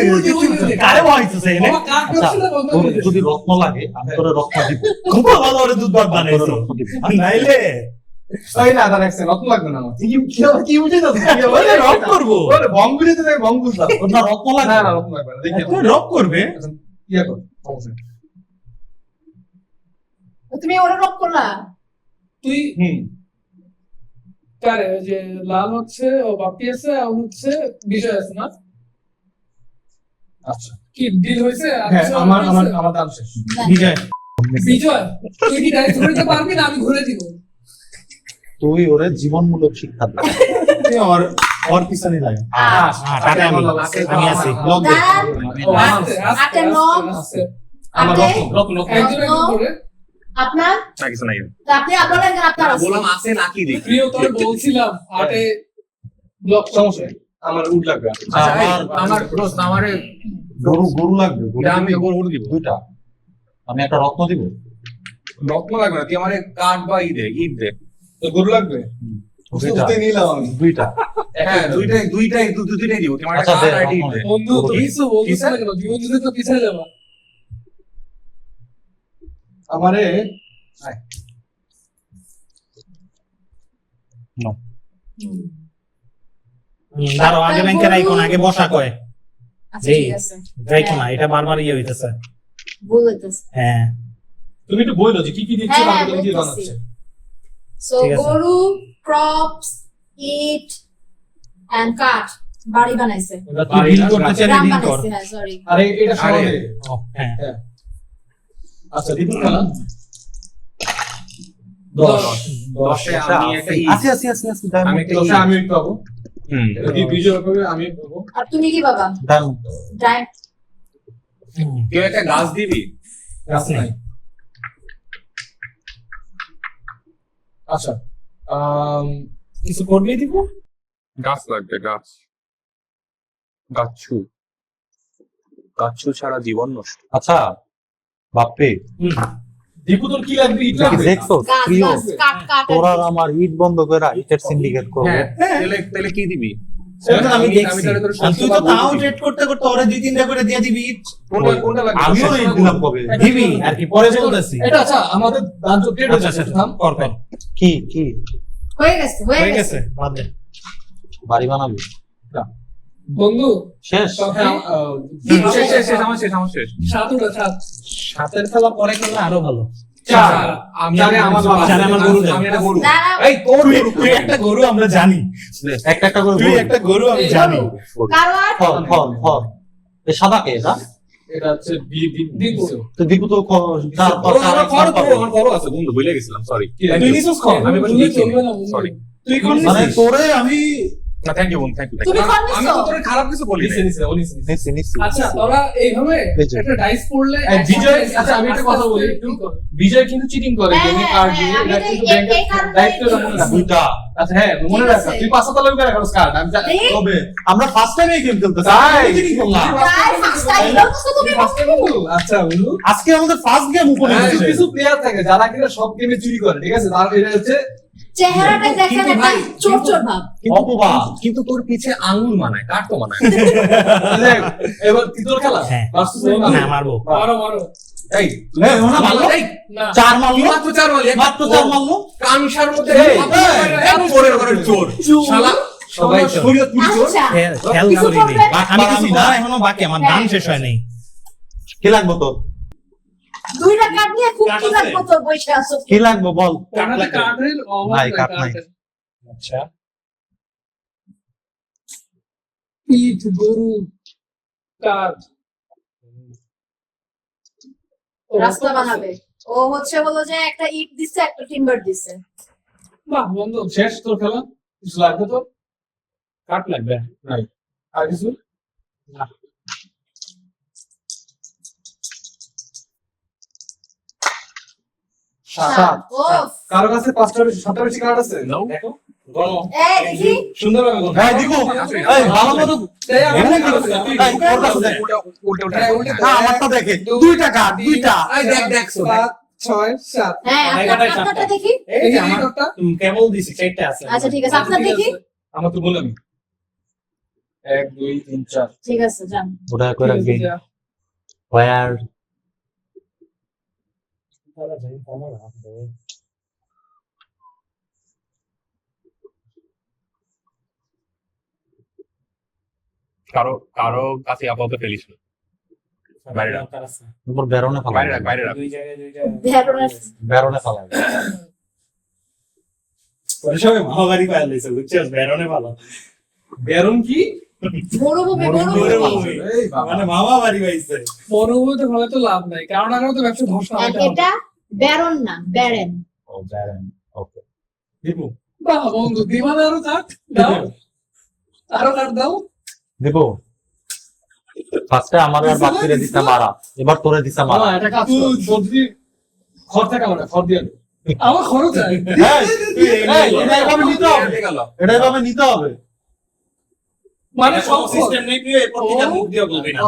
কারে বলছিস এনে? আমার কার্ড আচ্ছা, ব্যবসাটা বন্ধ তোর করে দে। যদি রত্ন লাগে আমি তোর রত্ন দিব। খুব ভালো ওরে দুধ ভাত বানাইছো। তোরে রত্ন দিব। আর নাইলে এই না, দাঁড়া, এক সেকেন্ড, নতুন লাগবে না আমার। কি বুঝে যাচ্ছে? ওরে রক করবো। বং বুঝে তো বং বুঝলাম। তোর না রত্ন না লাগে না, নতুন লাগবে না, দেখি তুই রক করবে। ইয়া কর, সমস্যা নেই। তুমি ওরে রক করলা। তুই হুম, কারে ওই যে লাল হচ্ছে, ও বাপি আছে, আর হচ্ছে বিজয় আছে না? আচ্ছা, কি ডিল হয়েছে? হ্যাঁ, আচ্ছা, আমার আমার হয়েছে? আমার দাম শেষ। বিজয়, বিজয় তুই কি ডাইরেক্ট ঘুরতে পারবি না? আমি ঘুরে দিব। তুই ওরে জীবনমূলক শিক্ষা দে। তুই ওর পিছনে লাগে। টাকা আমি আছি। লগ দে। দাঁড়ান। ও, আমার আস্তে, আস্তে, আটের আস্তে, লং। আস্তে। আমার আপনি- রত্ন একজন একজন করে। আপনার না কিছু নাই। তো আপনি আপনার আপনার আছে। বললাম আছে নাকি দেখি। প্রিয় তোর বলছিলাম আটে ব্লক সমস্যা নেই, আমার উড লাগবে। আচ্ছা, এই, আমার দোস্ত আমারে গরু লাগবে, গরু আমি দিব। গরু দিব। দুইটা। আমি একটা রত্ন দিব। রত্ন লাগবে না, তুই আমারে কাঠ বা ইট দে। তো গরু লাগবে? দুইটা। উঠতে নিলাম আমি। দুইটা। হ্যাঁ, দুইটাই দিব। তুই আমারে আচ্ছা, কাঠ দে, আর ইট দে। বন্ধু তো কি? কিছু বলছিস না কেন? জীবন যদি তো পিছিয়ে যাবা। আমারে দাঁড়াও, আগে ব্যাংকের আইকন, আগে বসা কয়। আচ্ছা এই। ঠিক আছে। যাইতো না, এটা বারবার ইয়ে হইতেছে। ভুল হইতেছে। হ্যাঁ, তুমি একটু বইলো যে কি কি দিচ্ছে, হ্যাঁ, বাকিগুলো কি বলতেছি। বানাচ্ছে। সো ঠিক আছে। গরু, ক্রপস, ইট এন্ড কাঠ বাড়ি বানাইছে। এবার তুই ডিল করতে চাইলে গ্রাম ডিল কর। বানাইছে, হ্যাঁ সরি। আরে এটা আরে। সমানে। ও, হ্যাঁ। আচ্ছা, দ্বিতীয় খেলা। 10 আমি একটা ইট। আছি আছি আছি আছি। আমি একটা দশে আমি একটু পাবো, হুম। এটা দিয়ে বিজয় পাবে, আমি পাবো। আর তুমি কি বাবা? ডায়মন্ড। কেউ একটা গাছ দিবি? গাছ নাই। আচ্ছা, কিছু করবি দিব? গাছ লাগবে, গাছ। গাছু ছাড়া জীবন নষ্ট। আচ্ছা বাপ্পে, দীপু তোর কি লাগবে? ইট তুই কি লাগবে? দেখছো গাছ প্রিয় গাছ কাঠ কাঠ। তোরা আমার ইট বন্ধ করে ইটের সিন্ডিকেট করবো? হ্যাঁ, তাহলে কি দিবি? সেটা আমি আমি দেখছি। তাহলে তোর আর তুই তো সবসময় তাও বলছি। ট্রেড করতে করতে ওরে 2-3টা করে দিয়ে দিবি। কোনটা লাগবে? আমিও ইট দিলাম কবে? দিবি আর কি, পরে বলতেছি। এটা আচ্ছা, আমাদের দান তো ট্রেড আচ্ছা হচ্ছে, আচ্ছা, থাম। কর কর। কি কি হয়ে গেছে হয়ে হয়ে গেছে। গেছে, বাদ দে। বাড়ি বানাবি? বন্ধু শেষ? হ্যাঁ, শেষ, আমার শেষ। 7 ওটা 7। সাতের খেলা পরে খেললে আরো ভালো। চার। আমি চারে আমার বাবা। চারে আমার গরু দেয়। আমি একটা গরু। দাঁড়াও। এই তোর গরু। তুই একটা গরু আমরা জানি, একটা একটা করে তুই বল। একটা গরু আমি এই জানি। গরু। কারওয়ার ফল ফল ফল। এ সাদা কে এটা? এটা হচ্ছে দীপু। তো দীপু তো আমার খরচ আছে বন্ধু, ভুলে গেছিলাম, সরি। কি তুই নিছিস কর, আমি বলছি বন্ধু দিচ্ছি। চলবে না বন্ধু। সরি। তুই কোন মানে নিছিস? তোরে আমি না থ্যাংক ইউ থ্যাংক ইউ তুমি কল আমি তো তোরে খারাপ কিছু বলি নিচে নিচে ও নিচে নিচে। নিচ্ছি। আচ্ছা তোরা এইভাবে এই যে। একটা ডাইস পড়লে বিজয় আচ্ছা আমি একটা কথা বলি একটু বিজয় কিন্তু চিটিং করে হ্যাঁ, গেমে হ্যাঁ, কার্ড হ্যাঁ, দিয়ে আমি এটা তো কিন্তু এই ব্যাংকের কারণে দায়িত্বটা মনে রাখ। দুইটা। আচ্ছা হ্যাঁ মনে ঠিক রাখ আছে। তুই 5 তলা করে রাখছ কার্ড আমি জানি। দেখি, তবে আমরা ফার্স্ট টাইম এই গেম খেলতেছি তাই? আমি কি করলাম? তাই first time বলছো তুমি ফার্স্ট টাইম বলু আচ্ছা বলু আজকে আমাদের ফার্স্ট গেম উপরে হ্যাঁ, এসেছে। কিছু প্লেয়ার থাকে যারা কিনা সব গেমে চুরি করে ঠিক আছে তার এটা হচ্ছে চেহারাটা দেখেন কিন্তু একটা ভাই, চোর চোর ভাব। অপবাদ। কিন্তু তোর পিছে আঙ্গুল মানায় কার তো মানায় দেখ, এবার কি তোর খেলা হ্যাঁ। ভার্সেস না মারবো মারো মারো এই এই, ওনা ভালো। এই না চার মারলো, মাত্র 4 বল মাত্র 4 মারলো। কামসার মধ্যে এই, চোরের ঘরের চোর শালা সবাই শরীয়তপুর চোর আচ্ছা খেল কিছু করিনি করবেন? আমি কিছু না এখনো বাকি আমার দান শেষ হয় নাই কি লাগবে তোর? দুইটা কার্ড নিয়ে খুব কার্ড কি আছে? লাগবে তোর বসে আছো? কি লাগবে বল? ওনাদের কার্ডের অভাব ভাই, নাই, কার্ড নাই। কার্ডের। আচ্ছা ইট গরু কার্ড রাস্তা বানাবে। ও হচ্ছে বলো যে একটা ইট দিছে একটা টিম্বার দিছে। বাহ বন্ধু শেষ তোর খেলা কিছু লাগবে তো কাট লাগবে আর কিছু সাত ওফ কারো কাছে 5টা বেশি 7টা বেশি কার্ড আছে দেখো গণো এই দেখি সুন্দরভাবে গণো এই দিকু, এই ভালো মতো এমনি করো। এই, ওর কাছে দেখ। হ্যাঁ, আমারটা দেখে। দুইটা কার্ড, দুইটা। দেখ দেখ 5 6 7 হ্যাঁ জায়গাটায় আপনারটা দেখি। এই যে আমার একটা কেবল দিছি চারটে আছে আচ্ছা ঠিক আছে আপনার দেখি। আমার তো বললাম 1 2 3 4 ঠিক আছে যান। ওটা করে রাখবি। Where? কারো কারো কাছে আপাতত ফেলিস না বাইরে রাখ তোর বেরোনে ফালা। বাইরে রাখ বাইরে রাখ দুই জায়গায় দুই জায়গায় ভেরোনা বেরোনে ফালা। পরে সবাই মহাবাড়ি পাইল দিছে বুঝছিস বেরোনে ভালো বেরন কি মরুভূমি মরুভূমি। এই বাবা মানে মামা বাড়ি পাইছে মরুভূমিতে ভালো তো লাভ নাই কারণ আগে তো ব্যবসা ধ্বংস আর হবে এটা ব্যারন না ব্যারেন। ও বেরোন। ওকে। দিবু বাহ বন্ধু দিবানা আরো কাট দাও আরো কাট দাও দেবো। ফার্স্টে আমার আর বাকিরে দিতে মারা। এবার তোরে দিতে মারা। না এটা কাজ কর সবজি খড় থেকে আমরা খড় দিয়ে দে। আমার খরচ আছে এই, এটা এভাবে নিতে হবে। এটা এভাবে নিতে হবে। মানে সব সিস্টেম নেই তুই এই প্রতিটা মুখ দিয়ে বলবি না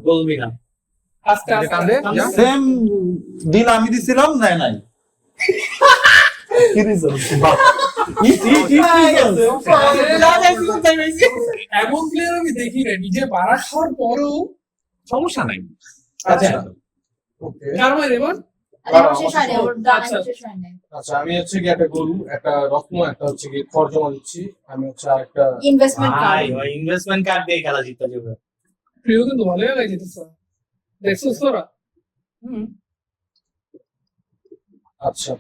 বলবি না আস্তে আস্তে কান্দে, যা। সেম ডিল আমি দিছিলাম নাই নাই। কি রিজন? বাহ। এমন প্লেয়ার আমি দেখি না নিজে বাড়া খাওয়ার পরেও সমস্যা নাই আচ্ছা ওকে কার মারে এবার আমার শেষ হয়নি ওর দানা আচ্ছা। শেষ হয়নি। আচ্ছা আমি হচ্ছে কি একটা গরু একটা রত্ন একটা হচ্ছে কি খড় জমা দিচ্ছি আমি হচ্ছে আরেকটা ইনভেস্টমেন্ট ভাই কার্ড। ওই ইনভেস্টমেন্ট কার্ড দিয়ে খেলা জিততে যাবে প্রিয় কিন্তু ভালোই লাগে যেতেছে দেখছিস তোরা আচ্ছা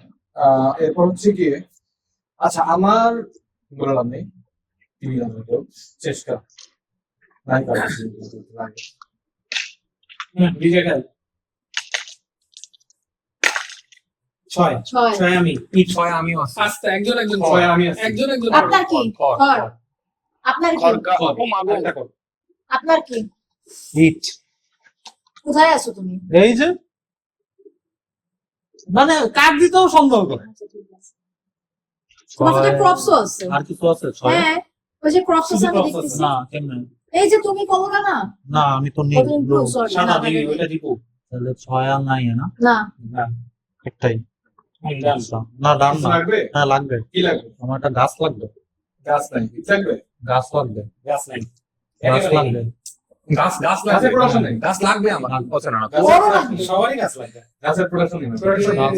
এরপর হচ্ছে কি আচ্ছা আমার বললাম নেই টিভি লাগবে কেউ চেষ্টা নাই কারণ লাগে বিজয় খেল 6 ছয়। 6 আমি ছয় আমিও আছি আস্তে একজন একজন ছয় আমি আছি। একজন একজন আপনার কি খড়, খড়। আপনার কি আপনার কি হিট। কোথায় আছো তুমি? এই যে মানে কার্ড দিতেও সন্দেহ করে। আচ্ছা, ঠিক আছে। তোমার সাথে ক্রপসও আছে। আর কিছু আছে? ছয়? হ্যাঁ ওই যে ক্রপস আছে আমি শুধু crops দেখতেছি। না কেমনে? এই যে তুমি কমলা না না আমি তো নেই। কতদিন ব্লু সরি সাদা দিবি ওইটা দিব তাহলে ছয় আর নাই না না না একটাই। ডান না ডান কিছু না। লাগবে হ্যাঁ লাগবে। কি লাগবে আমার একটা গাছ লাগবে। গাছ নাই কি লাগবে গাছ লাগবে। গাছ নাই গাছ লাগবে। গাছ গাছ লাগবে গাছের production নেই। গাছ লাগবে আমার পছন্দ না বড় না সবারই গাছ লাগে গাছের প্রোডাকশন নেই গাছ।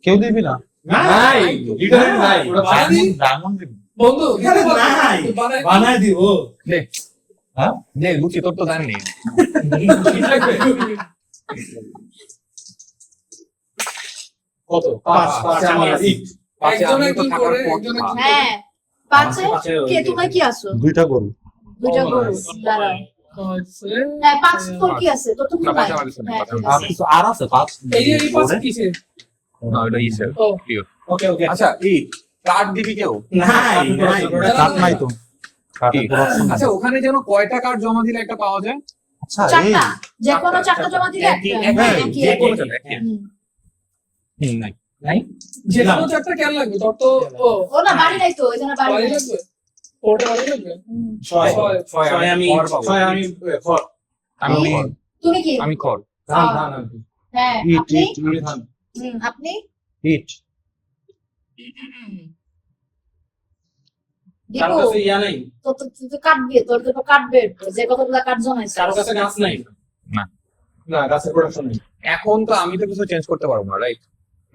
কেউ দিবি না? নাই লিটারেলি নাই ওটা বানাবি? ডায়মন্ড দিবি। বন্ধু আরে নাই। বানাই বানাই দিব হ্যাঁ যে লুচি তোর তো জানি কি লাগবে কত পাঁচ, পাঁচ আমি আমার আছি। ইট পাঁচে একজন আমি তো একজন থাকার করে পর একজন একজন হ্যাঁ পাঁচে পাঁচে ওই কে যে- তোমরা কি আছো দুইটা গরু। দুইটা Oh, গরু nice. দাঁড়াও হচ্ছে হ্যাঁ পাঁচ তোর কি আছে তোর তো না, নাই পাঁচে আমার কিছু নেই, হ্যাঁ পাঁচে ঠিক আর আছে কিছু আর আছে? পাঁচ এই যে এই পাঁচ কিসে না ওটা ইসের ও ওকে ওকে আচ্ছা এই কার্ড দিবি কেউ? নাই নাই কাট নাই তো কাটের প্রোডাকশন নাই। আচ্ছা ওখানে যেন কয়টা কার্ড জমা দিলে একটা পাওয়া যায়? আচ্ছা এই চারটা, যে কোনো চারটা জমা দিলে একটা। হ্যাঁ, একই, যে একই। কোনো চারটা, একই। হুম। নাই যে কোনো চারটা কেন লাগবে তোর তো ও না বাড়ি নাই তো, ওই জন্য বাড়ি বাড়ি নাই। লাগবে, ওটা বাড়ি লাগবে। হুম। ছয় ছয়। ছয় আমি খড় পাবো। ছয় আমি খড়। আমি তুমি কি? আমি খড়। ধান ধান আর কি। হ্যাঁ, ইট, আপনি? ইট। আমি ধান। আপনি? হিট কারো দীপু, কাছে ইয়া নাই, তুই তো কাটবি, তোর তো কাটবে, যে কতগুলা কাট জমাইছে। কারো কাছে গাছ নাই। না গাছের প্রোডাকশন নেই। এখন তো আমি তো কিছু চেঞ্জ করতে পারবো না, রাইট?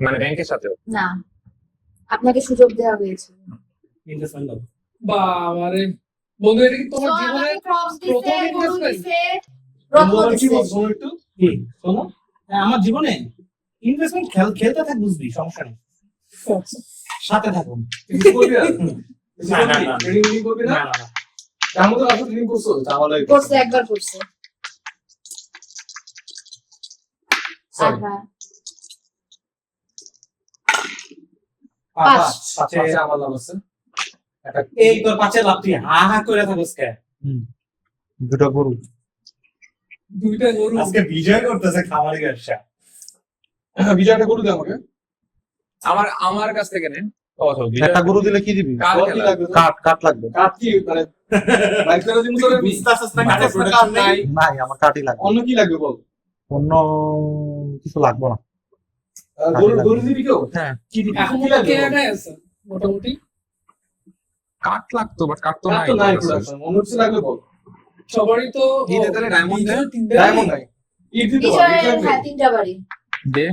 মানে ব্যাংকের সাথেও। না, আপনাকে সুযোগ দেওয়া হয়েছে। ইনভেস্টমেন্ট দাও। বাবারে বন্ধু, এটা কি তোমার So, জীবনে আমাকে props দিছে, প্রথম গরু investment? দিছে, রত্ন বলো, কি দিছে। বলছো শোনো একটু? কি শোনো, হ্যাঁ, আমার জীবনে ইনভেস্টমেন্ট খেলতে থাক, বুঝবি, সমস্যা নেই, সাথে থাকুন। কিছু করবি আর? কিছু না, না, করবি? না। ট্রেনিং করবি না? না না না, তার মধ্যে আসলে ট্রেনিং করছো? তাহলে করছে, একবার করছে। Sorry। আচ্ছা, পাঁচ। পাঁচ। পাঁচে আমার লাভ আছে। একটা এই তোর পাঁচের লাভ তুই হা হা করে থাকিস কে? দুটো গরু দুইটা গরু। আজকে বিজয় করতেছে খামারি ব্যবসা। বিজয়টা গরু দে আমাকে। আমার কাছ থেকে নেন। একটা গরু দিলে কি দিবি কার বল কি খেলা? লাগবে তোর? কাট কাট লাগবে কাঠ কি মানে বাইক করে দিমু তোরে? বুঝতে আসছিস না, কাঠের কাঠের প্রোডাকশন production নাই। নাই আমার কাটই লাগবে অন্য কি লাগবে বল? অন্য কিছু লাগবে না গরু গরু দিবি কেউ? হ্যাঁ। কি দিবি? এখন কি মনে লাগবে কে বল? একাই আছে মোটামুটি। কাঠ লাগতো, বাট কাঠ তো কাঠ নাই। তো নাই প্রোডাকশন। অন্য কিছু লাগবে বল? সবারই তো ঈদে তাহলে diamond দেয়? ডায়মন্ড নাই। ইট দিতে পারবি? বিজয়ের, ইট লাগবে? হ্যাঁ, 3টা বাড়ি। দে।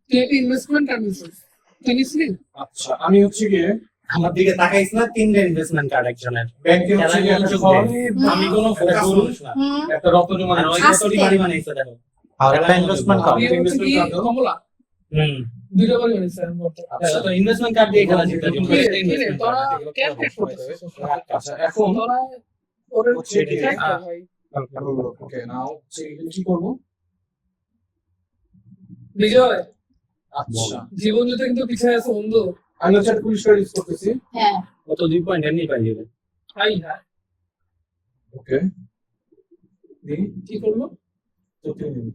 তুই একটা ইনভেস্টমেন্ট আনিস, তুই নিসনি? আচ্ছা আমি হচ্ছে গিয়ে আমার দিকে তাকাইস না, তিনটা ইনভেস্টমেন্ট কার্ড একজনের। ব্যাংকে হচ্ছে খেলায় গিয়ে একটা মনোযোগ খড়, দে। আমি কোনো ফোকাস করিস না। হুম। একটা রক্ত জমা আর ওই আস্তে। কতটি বাড়ি বানাইছে দেখো। আর একটা ইনভেস্টমেন্ট কার্ড আমি হচ্ছে কি কমলা, হুম, দুইটা বাড়ি বানিয়েছে আমি বলতে। তাহলে তো ইনভেস্টমেন্ট কার্ড দিয়ে খেলা জিততে কি রে, কি রে, তোরা ক্যালকুলেট করতেছিস? আচ্ছা এখন তোরা ওরে হচ্ছে কি, ঠিক আছে ভাই। ওকে নাও হচ্ছে গিয়ে কি করব? বিজয়, আচ্ছা জীবন যুদ্ধে কিন্তু পিছিয়ে আছে বন্ধু। আমি হচ্ছে একটা পুলিশ ইউজ করতেছি। হ্যাঁ, কত 2 পয়েন্ট এমনি পাই যাবে। হাই হাই, ওকে দি কি করবো? তো 3 দিন।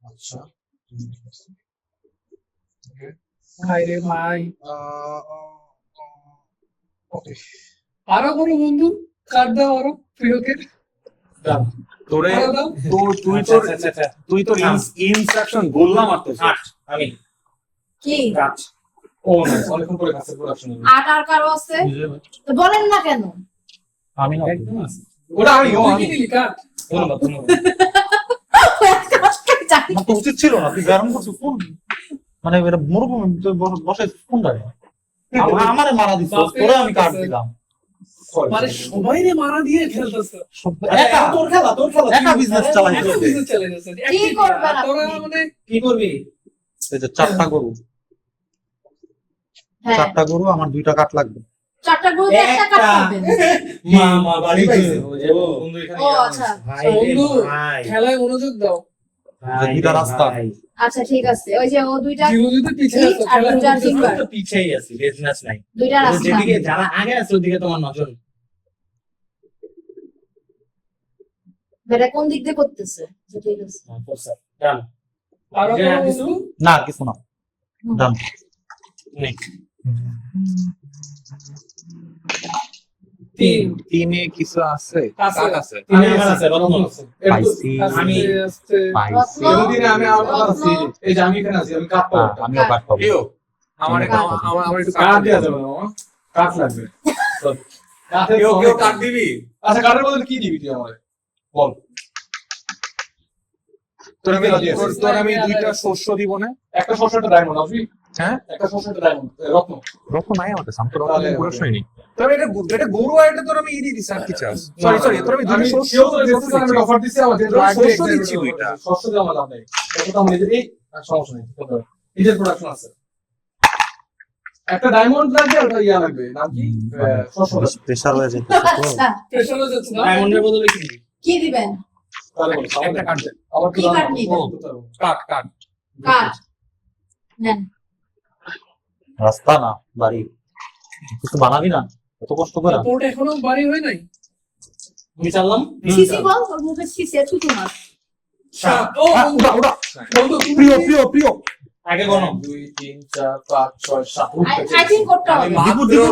আচ্ছা ভাই রে ভাই, ওকে আরো করো বন্ধু, কাট দাও আরো প্রিয়কে, ডান। তোরে আরো দাও। তুই তো ইনস্ট্রাকশন বললাম মারতেছিস। আমি কি? গাছ ও না অনেকক্ষণ পরে কাছে প্রোডাকশন হবে। আট আর কারো আছে? তো বলেন না কেন? আমি না একদম আছে। ওটা আমি তুই কি দিলি কাট? ধন্যবাদ ধন্যবাদ। জানি। আমার তো উচিত ছিল না তুই ব্যারম করছিস কোন মানে এটা মরুভূমি বসে কোনটা আমারে মারা দিছ তোরে আমি কাট দিলাম মানে সবাই রে মারা দিয়ে খেলতেছে। একা তোর খেলা একা business চালাই। একটা business চালাই যাচ্ছে। কি করবেন আপনি? তোরা মানে কি করবি? এই যে চারটা গরু হ্যাঁ, চারটা গরু আমার 2টা কাট লাগবে চারটা গরুতে একটা কাট করবেন। মা বাড়ি পাইছে। বন্ধু এখানে ও আচ্ছা, ভাই রে বন্ধু, ভাই, খেলায় মনোযোগ দাও। ভাই দুইটা রে রাস্তা। ভাই। আচ্ছা ঠিক আছে। ওই যে ও দুইটা জীবন যুদ্ধে পিছিয়ে আছে, ইট আর খেলায় দুইটা মনোযোগ জিম্বার। দাও। তো পিছেই আছি, বিজনেস নাই। দুইটা রাস্তা। যেদিকে যারা আগে আছে ওদিকে তোমার নজর। বেটা কোন দিক দিয়ে করতেছে? আচ্ছা, ঠিক আছে। ডান। আরো যে করো কিছু? বন্ধু। না আর কিছু না ডান তিন টিমে কিছু আছে। আছে। কাঠ আছে। তিনে আমার আছে, রত্ন। পাইছি আমি- আস্তে পাইছি দিনে আমি আমার আছি এই যে আমি এখানে আছি আমি কাঠ পাবো একটা। আমিও কাট পাবো কেউ আমার আমার একটু কাঠ কাঠ দেওয়া যাবে না মামা। কাঠ লাগবে কাঠের কেউ কাঠ দিবি? আচ্ছা কাঠের বদলে কি দিবি তুই আমারে বল? তোর আমি রাজি আছিস? তোর আমি 2টা শস্য দিব না। একটা শস্য একটা ডায়মন্ড আসবি? হ্যাঁ? একটা শস্য একটা ডায়মন্ড রত্ন। রকম নাই আমাদের সামনে তাহলে রকম প্রশ্নই নেই। তবে এটা গরু আর এটা তোর আমি ই দিছি আর কি চাস? সরি তোর আমি 2টা শস্য সেও তো দেখতেছিস আমি অফার দিছি আমার যেটা তোর লাগবে শস্য দিচ্ছি extra দুইটা। শস্য দিয়ে আমার লাভ নেই। এটা তো আমার নিজের এই সমস্যা নেই নিজের প্রোডাকশন আছে। একটা ডায়মন্ড লাগবে আর একটা ইয়া লাগবে নাম কি শস্য লাগবে। প্রেসার হয়ে যেত আচ্ছা, প্রেশার হয়ে যাচ্ছে না? ডায়মন্ডের বদলে কি দিবি? কি দিবেন? তাহলে বলো, একটা কার্ড দেন। আমার কি কার্ড নিবেন? কার্ড কার্ড নেন। রাস্তা না বাড়ি, কিছু বানাবি না এত কষ্ট করে? পোর্ট এখনো বাড়ি হয় নাই। আমি চাললাম সিসি বল, ওর মুখে সিসি আছে তোমার। ও বন্ধু তুমি প্রিয় আগে গণম 2 3 4 5 6 7 আই থিংক করতে হবে।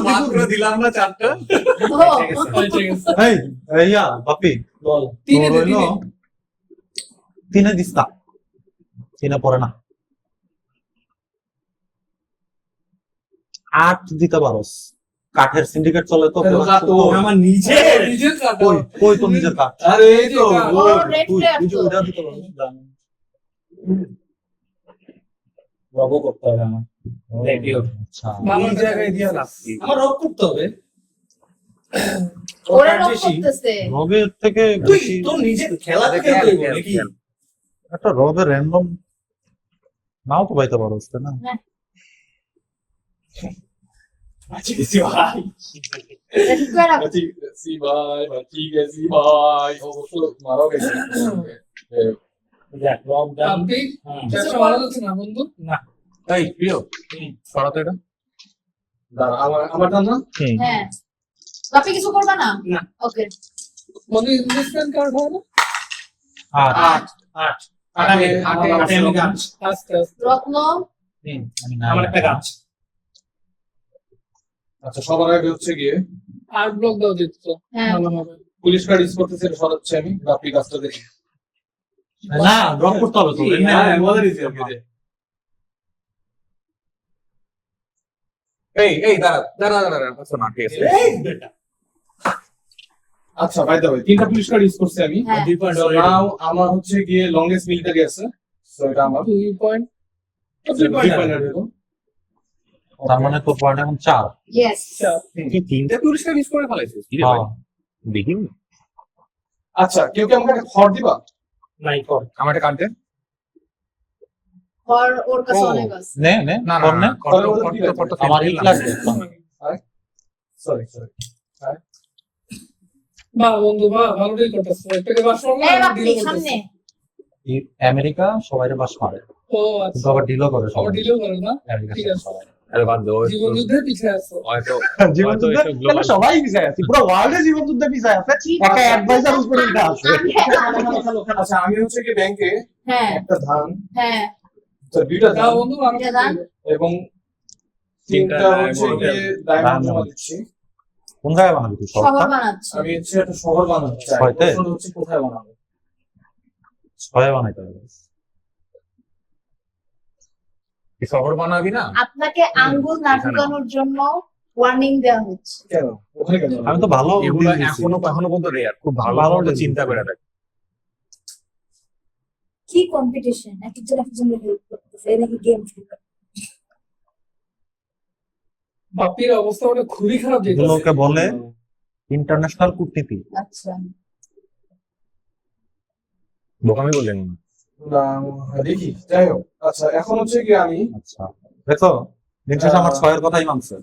মাত্র দিলাম না চারটা। ও হয়েছে গেছে। এই ইয়া বাপি বল তিনে দে, তোর হইলো তিনে। 3 দিস না, 3 পরে না, 8 দিতে পারোস। কাঠের সিন্ডিকেট চলে তো এত কাঠ তো। আমার নিজে নিজের কার্ড। কই কই তোর নিজের কাঠ? আরে এই তো ও রেড তুই প্লেয়ার তুই যে তো। ওইটা দিতে পারোস। রবো করতে হবে আমার। রেডিও আচ্ছা ভালো এই জায়গায় দিয়ে লাগছি। আমার রব করতে হবে। ওরে কার্ড রক বেশি। করতেছে। রবের থেকে তুই বেশি তোর নিজে খেলা দেখে খেলতে হইব খেল, নাকি? খেল। একটা রবের র্যান্ডম নাও তো পাইতে পারোস তাই না? এটা ঠিক করে রাখো। ঠিক আছে ভাই, ঠিক আছে ভাই, অবশ্য মারাও গেছে। দেখ রব ডান। আপনি ব্যবসা ভালো যাচ্ছে না বন্ধু। এই প্রিয়, সরাতে এটা। দাঁড়া, আমার টান না? হ্যাঁ, বাপি কিছু করবা না? না। ওকে, বন্ধু ইনভেস্টমেন্ট কার্ড হয় না? আট 8 আমি আমি গাছ। আস্তে আস্তে। রত্ন। আমি না আমার একটা গাছ। আচ্ছা, সবার আগে হচ্ছে গিয়ে 8 ব্লক দাও দিচ্ছ। হ্যাঁ, ভালো হবে। পুলিশ কার্ড ইউজ করতেছে, এটা সরাচ্ছি আমি। বাপি কাজটা দেখি। না ড্রপ করতে হবে তো। হ্যাঁ, মজা নিয়েছি আর কি যে। এই দাঁড়া আচ্ছা না ঠিক আছে। এই বেটা আচ্ছা, বাই দ্য ওয়ে, 3টা পুলিশ কার্ড ইউজ করছি আমি। হ্যাঁ। 2 পয়েন্ট So now আমার হচ্ছে গিয়ে লংগেস্ট মিলিটারি আছে। সো এটা আমার 2 পয়েন্ট। 2 পয়েন্ট হলো। তার মানে তো পয়েন্ট এখন 4। ইয়েস। তুই 3টা পুরস্কার মিস করে ফেলাইছিস কি রে ভাই? দেখি আচ্ছা, কেউ কি আমাকে একটা খড় দিবা? নাই কর। আমার একটা কার্ড দে। ওর কাছে ও। অনেক আছে। নে না কর নে। কত আমার ইট লাগবে। সরি। বাহ বন্ধু বাহ, ভালো ডিল করতেছো। একটাকে বাস করলাম। এই বাপি সামনে। আমেরিকা সবাইরে বাস মারে, ও কিন্তু আচ্ছা। আবার ডিলও করে আবার সবাই। ডিলও করে না? আমেরিকা ঠিক আছে। সবাই। আরে বাদ দাও। জীবন যুদ্ধের পিছিয়ে আছো। হয়তো জীবন যুদ্ধে হয়তো global- তাহলে সবাই ভিসায় আছে, পুরো ওয়ার্ল্ডে জীবন যুদ্ধে ভিসায় আছে, একটা অ্যাডভাইজার উপরে উঠে আছে। আচ্ছা, আমি হচ্ছে গিয়ে ব্যাংকে হ্যাঁ, একটা ধান, হ্যাঁ, দুইটা দাও ধান বন্ধু মানুষ এটা দান। এবং তিনটা তিনটা হচ্ছে diamond। গিয়ে ডায়মন্ড Diamond। জমা দিচ্ছি। কোন জায়গায় বানাবি তুই শহর শহরটা? বানাচ্ছে। আমি হচ্ছে একটা শহর বানাতে চাই। ছয়তে? প্রশ্ন হচ্ছে কোথায় বানাবো? ছয়ে বানাইতে হবে। কি শহর বানাবি না? আপনাকে আঙ্গুল না ঢুকানোর জন্য ওয়ার্নিং দেওয়া হচ্ছে। কেন? ওখানে কেন? আমি তো ভালো এগুলো deal দিছি। এখনো পর্যন্ত রেয়ার, খুব ভালো ভালো মতো deal চিন্তা দিছি। করে দেখ। কি কম্পিটিশন, একজন হেল্প করতেছে, এটা কি গেম? বাপির অবস্থা ওটা খুবই খারাপ যেতেছে। এগুলোকে বলে ইন্টারন্যাশনাল কূটনীতি। আচ্ছা, বোকামি বললেন না, দেখি, যাই হোক। আচ্ছা, এখন হচ্ছে গিয়ে আমি আচ্ছা দেখো দিন শেষে আমার ছয়ের কথাই মানছে।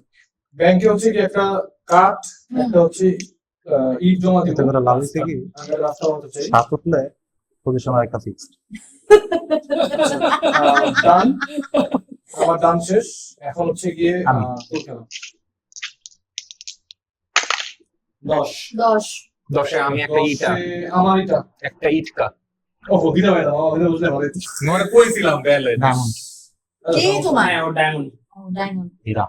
ব্যাংকে হচ্ছে কি একটা কাঠ, একটা হচ্ছে ইট জমা দিতে এতে করে লাভ হইছে কি? আমি রাস্তা বানাতে চাই। 7 উঠলে পজিশন একটা ফিক্সড। ডান, আমার ডান শেষ। এখন হচ্ছে গিয়ে আমি। তোর কেন? 10 10-এ আমি একটা ইটা, আমার এটা। একটা ইটকা। ও দিতে পারে না, আমার বুঝলে ভালো হতো। মানে কইছিলাম বেলে। ডায়মন্ড, কি তোমার? হ্যাঁ ও ডায়মন্ড। ডায়মন্ড। হীরা।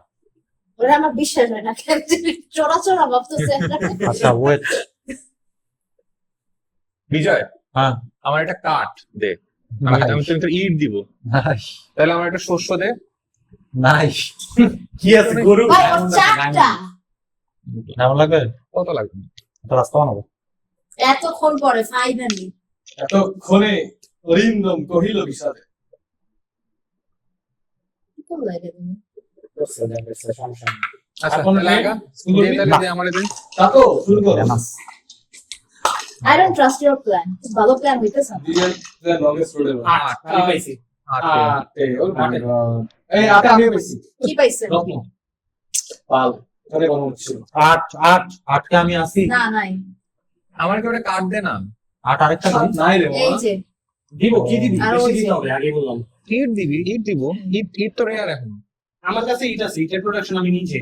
ওরা আমার বিশ্বাস হয় না, চোরা চোরা ভাবতেছে। আচ্ছা ওয়েট। বিজয়, হ্যাঁ আমার একটা কাঠ দে। আমি তো ইট দিব। তাহলে আমার একটা শস্য দে। নাই কি আছে গরু? ভাই ওর চারটা। কেমন লাগবে? কত লাগবে? একটা রাস্তা বানাবো। এতক্ষণ পরে ফাইনালি। এতক্ষণে অরিন্দম কহিল বিষাদে। কি করলে এটা তুমি? সমস্যা নেই। আচ্ছা, এখন তাহলে আগা শুরু দে, করবি? তাহলে দে আমারে দে। তা তো শুরু করো। Famous. I don't trust your plan. ভালো প্ল্যান হইতেছে না। The longest road ever. আমি পাইছি। আটে, oh my God. এই আটে আমিও পেয়েছি। কি পাইছেন? রত্ন। পাল। ওখানে কোনো হচ্ছিল। 8 কে আমি আসি। না নাই। আমার কি একটা কাঠ দে না। আরেকটা দিন। নাই রে এই যে দিব কি দিবি আর বেশি ওই যে- দিতে হবে আগে বললাম ইট দিবি, ইট দিব, ইট তো রেয়ার এখন। আমার কাছে ইট আছে ইটের প্রোডাকশন আমি নিজে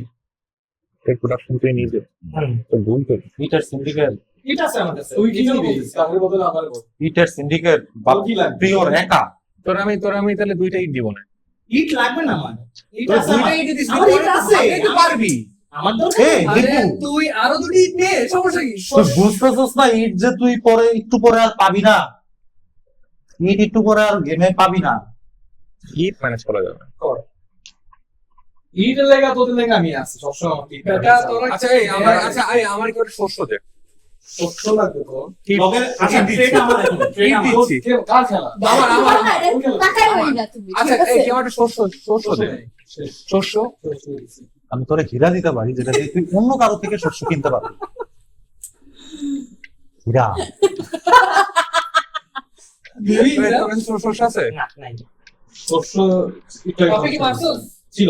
প্রোডাকশন তুই নিজে হুম। তো ভুল করি। ইটের সিন্ডিকেট, ইট আছে আমার কাছে তুই কি এই জন্য দিবি বলতেছি। কাপড়ের বদলে আমার বল ইটের সিন্ডিকেট তোর কি লাগবে? প্রিয় রেখা। তোর আমি তাহলে দুইটা ইট দিব না। ইট লাগবে না আমার ইট তোর আছে দুইটা আমার। ইট দিস, আমার ইট আছে তুই তো পারবি। আমার দরকার এই নেই। আরে দীপু, তুই আরো দুটি ইট নে, সমস্যা কি? তুই বুঝতেছিস না ইট যে তুই পরে একটু পরে আর পাবি না, ইট একটু পরে আর গেমে পাবি না। ইট ম্যানেজ করা যাবে। ইটের লেগা তোদের লেগা আমি আছি সবসময় আমার ইট বেটা তোরা আচ্ছা এই আমার কি একটা শস্য দে। শস্য লাগবে তো লগে আচ্ছা ইট দিচ্ছি। ট্রেড আমার এখন ট্রেড ইট আমার দিচ্ছি। কার খেলা আমার টাকাই হই না তুমি আচ্ছা ঠিক আছে? এই কি আমার একটা শস্য দে। শস্য আমি তোরে ঘিরা দিতে পারি যেটা দিয়ে তুই অন্য কারো থেকে শস্য কিনতে পারবি। হীরা। দিবি না? তোর কাছে শস্য আছে? না নাই শস্য কপি কি মারছস? ছিল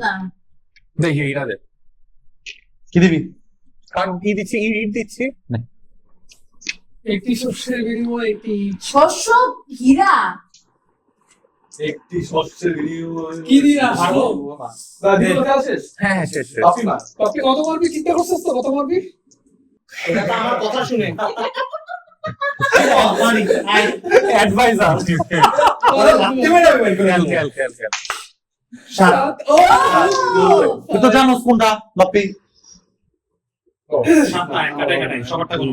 না দেখি এটা দে। কি দিবি? কারণ কি দিচ্ছি, ইট দিচ্ছি। একটি শস্যের বিনিময়ে একটি ইট। শস্য হীরা একটি শস্যের বিনিময়ে কি দিয়ে আসলো? দাদি খেলা শেষ হ্যাঁ শেষ। কপি মার কপি কত মারবি চিন্তা করছিস তো কত মারবি? এটা তো আমার কথা শুনে অ্যাডভাইজার। ওরা লাগতে মেরে যাবে খেল। সাত। ও তুই তো জানোস কোনটা বাপ্পি। কাটাই সবারটা গুলো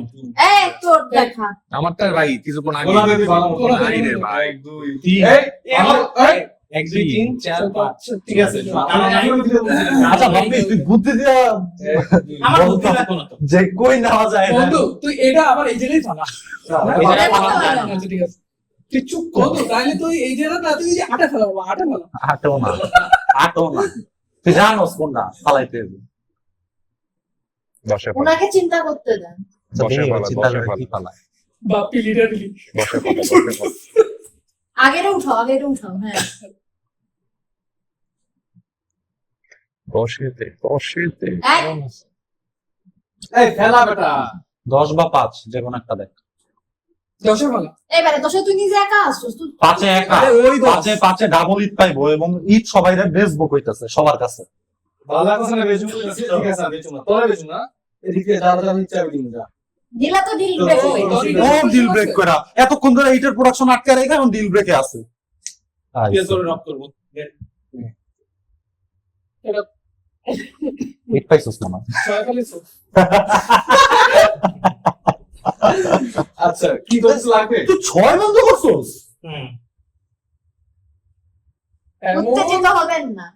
এই তোর দেখা আমারটা ভাই কিছুক্ষণ আগে। গোলাম দিবি ভালো মতো নাই রে ভাই। 1 2 3 এই আমার এই 1 2 3 4 5 ঠিক আছে আচ্ছা বাপ্পি তুই বুদ্ধি দিয়া আমার বল বুদ্ধি তো। লাগবে না তো যে কই নেওয়া যায় না। বন্ধু তুই এটা আবার এই জায়গায় ফালা। এই জায়গায় ফালা আচ্ছা, না। ঠিক আছে। তুই চুপ কর তো, তাহলে তুই এই জায়গাটা না, তুই যে আটা ফেলা বাবা, আটা ফেলা। আটো না তুই জানোস কোনটা ফালাইতে হবে। বসে ওনাকে চিন্তা করতে দেন চিন্তা করে কি ফালাই। বাপ্পি লিটারলি। আগের উঠাও হ্যাঁ বসেতে এই এই খেলা বেটা 10 বা 5 যে কোনো একটা দেখ। দশে ফেলা। এবারে দশে তুই নিজে একা আসছিস তুই 5-এ একা, আরে ওই 5-এ ডাবল ইট পাইবো এবং ইট সবাই বেচবো কইতাছে সবার কাছে। ভালো কথা না বেচুম ঠিক আছে বেচুম না তোরা বেচুম না এদিকে দাদা ইচ্ছা দিন যা দিলা তো ডিল ব্রেক হয়ে গেছে। ও ডিল ব্রেক করা এতক্ষণ ধরে ইটের প্রোডাকশন আটকে রেখে এখন ডিল ব্রেকে আছে। তোরে রক করব ইট পাইছস না? ছয় ফেলিছো। আচ্ছা কি দোষ লাগবে তুই 6 বন্ধ করছস? হুম এমন উত্তেজিত হবেন না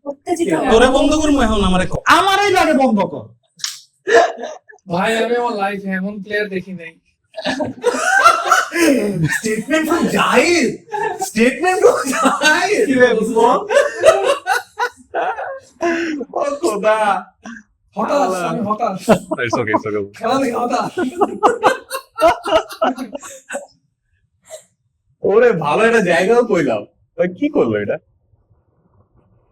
উত্তেজিত হবেন তোরে বন্ধ করবো এখন আমারে আমারই লাগে বন্ধ কর ভাই আমি আমার লাইফে এমন প্লেয়ার দেখি নাই। Statement from Zahir statement from Zahir কি রে বুঝবো ও খোদা। হতাশ, আমি হতাশ। It's okay. খেলা দেখে হতাশ। ওরে ভালো একটা জায়গাও কইলাম। ওই কি করলো এটা?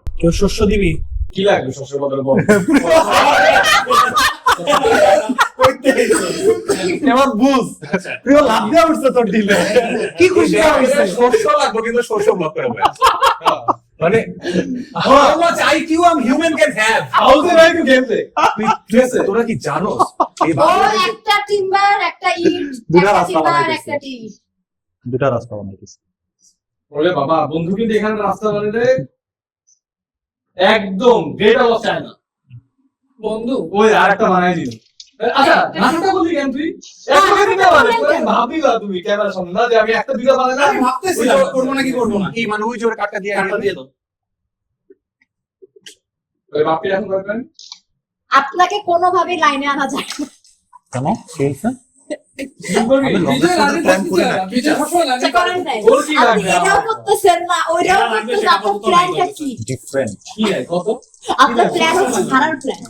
কেউ শস্য দিবি কি লাগবে শস্যের বদলে বল এবার বুঝ প্রিয় লাভ দেওয়া উঠছে তোর ডিলে কি খুশি হইছে। শস্য লাগবে কিন্তু শস্য ব্লক করে হবে। মানে how much IQ a human can have? How they right to game play ঠিক আছে, তোরা কি জানোস এই ও একটা টিম্বার একটা ইট দুটা একটা রাস্তা টিম্বার বানাইতেছে। একটা টিট দুটা রাস্তা বানাইতেছে। বলে বাবা বন্ধু কিন্তু এখানে রাস্তা বানালে একদম গ্রেট অফ চায়না বন্ধু ওই আরেকটা বানাই দিল আচ্ছা নাটকটা বলি কেন তুই একটা দিতে পারে তুই ভাবলি না তুমি ক্যামেরার সামনে না যে আমি একটা দুইটা বানাইলাম আমি ভাবতেছিলাম করবো নাকি করবো না কি মানে ওই জোরে কাটটা দিয়ে কাটটা দিয়ে দাও ওই বাপি এখন করবেন আপনাকে কোনোভাবে লাইনে আনা যায় না কেন কি হইছে? কি করবি আমি বিজয় রাজি প্ল্যান থাকতে করি চায় না। না। বিজয় সবসময় রাজি আচ্ছা, করেন নাই তোর কি আপনি লাগবে এটাও করতেছেন না ওইটাও এটা লাগবে, করতেছেন সেটা আপনার আপাতত প্ল্যানটা নাই কি ডিফারেন্ট। কি হয় কত আপনার প্ল্যান হচ্ছে হারার প্ল্যান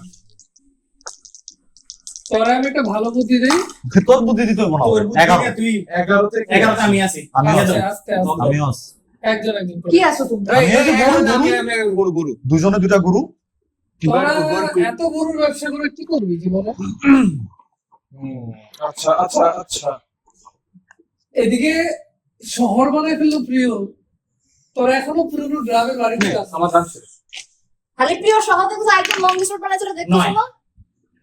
তোরা আমি একটা ভালো বুদ্ধি দেই। তোর বুদ্ধি দিতে হবে না। তোর 11 তুই 11 থেকে 11 আমি আছি আমি দিয়ে আছি। দাও। আস্তে আস্তে আমিও আছি। একজন করে। কি আছো তোমরা আমি এই যে গরু, গুরু দুজনে দুটা গরু। তোরা এত গরুর ব্যবসা করে কি করবি জীবনে? আচ্ছা আচ্ছা আচ্ছা এদিকে শহর বানায় ফেললো প্রিয়, তোরা এখনো পুরনো গ্রামের বাড়িতে আছিস। আমার দাম শেষ। খালি প্রিয় শহর থেকে যে আইটেম লং লিস্ট বানাইছিল দেখতেছ না?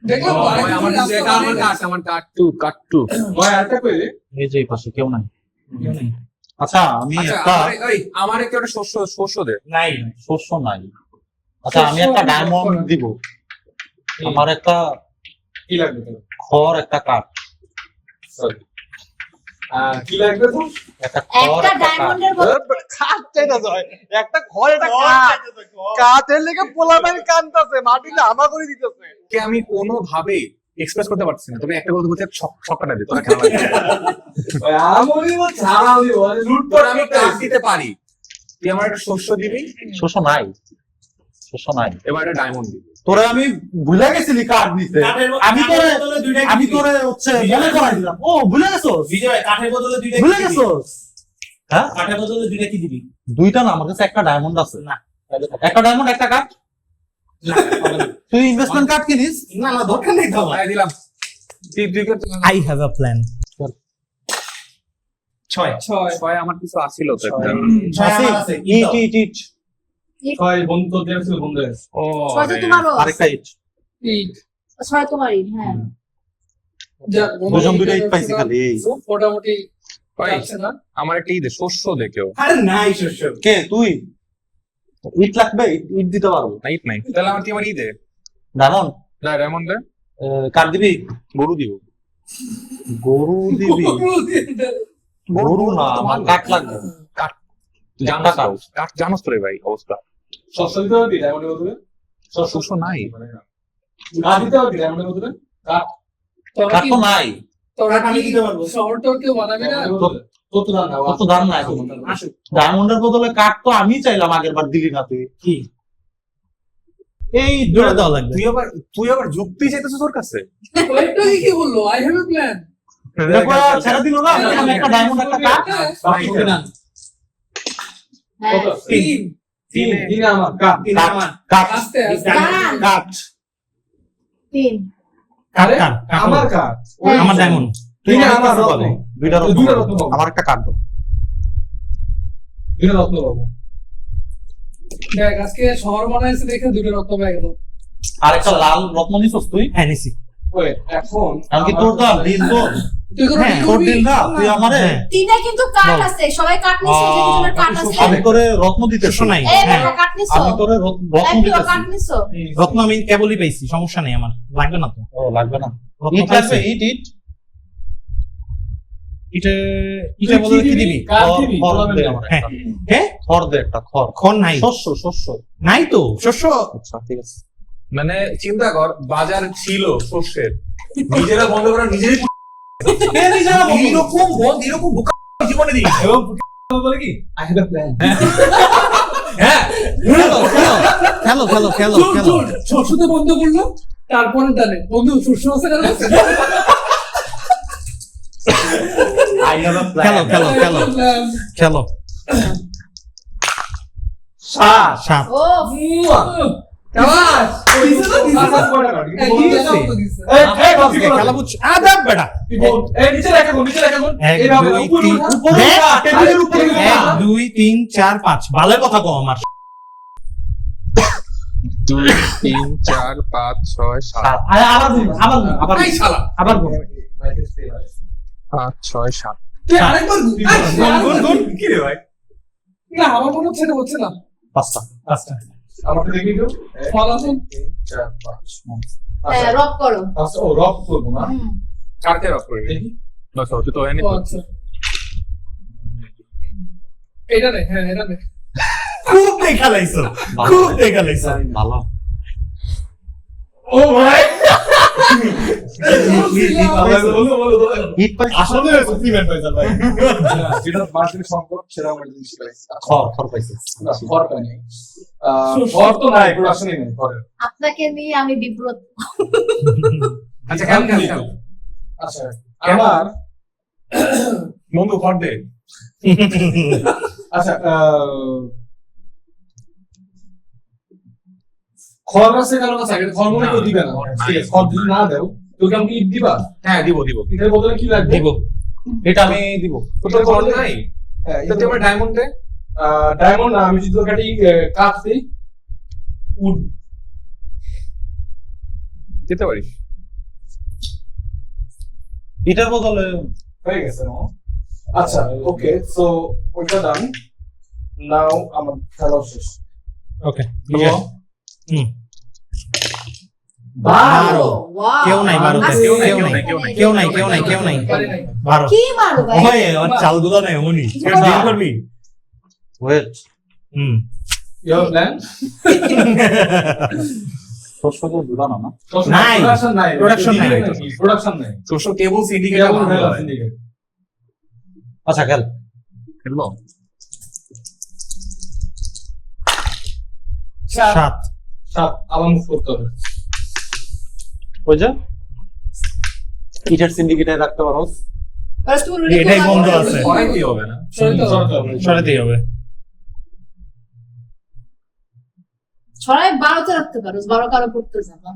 দেখলাম বাড়িতে আমার রাস্তা এটা আমার বানিয়ে কাট, আমার কাট টু মই আরেকটা কইলে। এই যে এই পাশে কেউ নাই। আচ্ছা আমি একটা আমার একটা শস্য দে। নাই শস্য নাই। আচ্ছা আমি একটা ডায়মন্ড দিব। আমার একটা কি লাগবে তোর? খড়, একটা কাঠ। সরি কি লাগবে তোর? একটা খড়, একটা একটা কাঠ। ডায়মন্ডের বদলে কাঠ চাইতা যায় একটা ঘর একটা কাঠ কাঠের লেগে পোলাপাইন কানতাছে মাটিতে হামা করে দিতেছে কে আমি কোনোভাবে এক্সপ্রেস করতে পারছি না, তবে একটা কথা বলতে ছক্কাটা দে, তোরা খেলা লাগবে। আমি বলছি আমি বলে লুট তোরা আমি কাজ দিতে পারি, তুই আমার একটা শস্য দিবি, শস্য নাই। শস্য নাই। এবার একটা ডায়মন্ড দিবি। তোরে আমি ভুলে গেছিলি কাঠ নিতে। আমি তোরে হচ্ছে মনে করাই দিলাম। ও ভুলে গেছোস? বিজয় ভাই, কাঠের বদলে দুইটা ভুলে গেছোস? হ্যাঁ কাঠের বদলে দুইটা কি দিবি? দুইটা না, আমার কাছে একটা ডায়মন্ড আছে। না। একটা ডায়মন্ড, একটা কাঠ। তুই ইনভেস্টমেন্ট কার্ড কিনিস? না না, দরকার নেই তো। তাই দিলাম। তুই করতে আই হ্যাভ আ প্ল্যান। 6 আমার কিছু আসিল তো একটা। আছে। ইট ইট ইট। ছয় বন্ধু দেওয়া ছিল বন্ধু ও ছয় তো তোমারও আরেকটা ইট। ইট। ছয় তোমারই, হ্যাঁ। যাক, দুজন দুইটা ইট পাইছি খালি। এই। মোটামুটি ভাই, যাচ্ছে না। আমার একটা দে, শস্য দে কেউ। আরে নাই শস্য। কে তুই? ইট লাগবে? ইট দিতে পারবো। নাইট নাই, তাহলে আমার কি আমার দে ডায়মন্ড না, ডায়মন্ড দে। কাঠ দিবি? গরু দিব। গরু দিবি? গরু না, আমার কাঠ লাগবে। তুই জানোস তো, কাঠ জানোস তো রে ভাই অবস্থা। শস্য দিতে পারবি ডায়মন্ডের বদলে? শস্য নাই। কাঠ দিতে পারবি ডায়মন্ডের বদলে? কাঠ তোরা কাঠ কি তো নাই। তোরা আমি কি দিতে পারবো। শহরটাও কেউ বানাবি না? তোর তো দাম না কত দাম নাই এখন। আসুক। ডায়মন্ডের বদলে কাঠ তো আমি চাইলাম, আগের বার দিলি না তুই। কি? এই দুইটা দেওয়া লাগবে। তুই আবার যুক্তি চাইতেছিস তোর কাছে? ওইটা কি বললো? I have a plan. দেখো, ছেড়ে দিল না? আমি একটা ডায়মন্ড, একটা কাঠ। হ্যাঁ। তিন। তিন আমার কাঠ। তিন আমার। কাঠ, আস্তে আস্তে। দাঁড়ান। কাঠ। তিন। আরে কাঠ, কাঠ। আমার কাঠ। হ্যাঁ। আমার ডায়মন্ড। তুই তিনে অনেক আমার কিছু রত্ন। পাবি। দুইটা রত্ন দুইটা পাবো। রত্ন পাবো। আমার একটা কাঠ দাও। দুইটা রত্ন পাবো। দেখ, আজকে শহর বানাইছে দেখে দুটো রক্ত পেয়ে গেল। আর একটা লাল রত্ন নিছিস তুই? হ্যাঁ নিছি। ওই এখন আমি কি তোর দাম দিন তোর? তুই কোনো হ্যাঁ, কি তোর করবি? দিন না, তুই আমারে। হ্যাঁ। তিনে কিন্তু কাঠ আছে, সবাই কাঠ নিছো, যে দুজনের কাঠ আছে। আমি তোরে রত্ন দিতে শস্য নাই। এই হ্যাঁ। বেটা কাঠ নিছো? আমি তোরে রত্ন এই প্রিয় দিতেছি। কাঠ নিছো? রত্ন আমি কেবলই পাইছি, সমস্যা নেই আমার, লাগবে না তো। ও লাগবে না। রত্ন ইট লাগবে? পাইছি। ইট ইট। ইটা বদলে কি দিবি? কাঠ দিবি? খড় দে আমার হ্যাঁ। একটা। হ্যাঁ? খড় দে একটা, খড়। খড় নাই। শস্য। নাই তো শস্য। আচ্ছা ঠিক আছে। মানে চিন্তা কর, বাজার ছিল শস্যের, নিজেরা বন্ধ করা নিজেরই এরকম বন্ধ, এরকম বোকা জীবনে দিই। এবং বলে কি আই হ্যাভ এ প্ল্যান। হ্যাঁ, খেলো। শস্যতে বন্ধ করলো, তারপরে জানে বন্ধু শস্য আছে না? I have a plan. খেলো। সাপ। ও কাবাস! দিছে না, দিছে না। একদিকে রক্ত দিছে। খেলা বুঝছো? আদাব বেটা। নিচে রাখা কোন এক, এইভাবে দুই, উপরে তিন। উঠা, উপরে দেখ, উঠা, টেবিলের উপরে উঠা। 1 2 3 4 5 ভালো কথা কও আমার। 2 3 4 5 6 7 আবার এই শালা। আবার 5 6 7। তুই আরেকবার গুন। গুন। কি রে ভাই? না, আমার মনে হচ্ছে এটা হচ্ছে না। পাঁচটা। আমাকে দেখি তো ফলাফল 3 4 5 হ্যাঁ, রক করো। আচ্ছা ও রক করবো না হুম। কাটতে রক করে দেখি বাস হচ্ছে তো এনে ও আচ্ছা। এটা নে, হ্যাঁ এটা নে। খুব দেখা লাইছো। ভালো। ও ভাই বলো। ইট পাই আসলে কমপ্লিমেন্ট হয়েছে ভাই যেটা মার্কেট সংকট সেটা আমরা জিনিস পাইছি খড় পাইছে। খড় পাই নাই খড় তো নাই প্রোডাকশনই নেই খড়ের আপনাকে নিয়ে আমি বিব্রত। আচ্ছা খেল আচ্ছা আমার বন্ধু খড় দে। আচ্ছা খড় আছে কারো কাছে খড় মনে কেউ দিবে না ঠিক আছে খড় যদি না দেও তোকে আমি ইট দিবা? হ্যাঁ দিব দিব এটার বদলে কি লাগবে? দিব এটা আমি দিব তোর বল নাই হ্যাঁ, এটা তুই আমার ডায়মন্ড দে ডায়মন্ড না, আমি যদি তোর কাছে কাঠ দিই, উড দিতে পারিস এটার বদলে হয়ে গেছে। আচ্ছা ওকে, সো ওইটা ডান। নাও আমার খেলা শেষ। ওকে বারো ওয়াও কেউ নাই বারোতে, আচ্ছা, কেউ নাই, কেউ নাই, কেউ নাই। বারো কি মারো ভাই? ওই আমার চালগুলো নাই উনি ডিল করবি। Wait you have plan? শস্য তো দিবা না? নাই। প্রোডাকশন নাই, Production নাই। প্রোডাকশন নাই। সোশ্যাল কেবল সিন্ডিকেট কেবল মেলা syndicate। আচ্ছা খেল। খেলবো সাত সাত, আবার মুভ করতে হবে। ওই যে ইটার সিন্ডিকেটে রাখতে পারো। First of all, এটাই বন্ধ আছে। অনেক কি হবে না সরাতে হবে। সরাতেই হবে। ছড়ায় 12তে রাখতে পারো, 12 কারো পড়তে যাবা।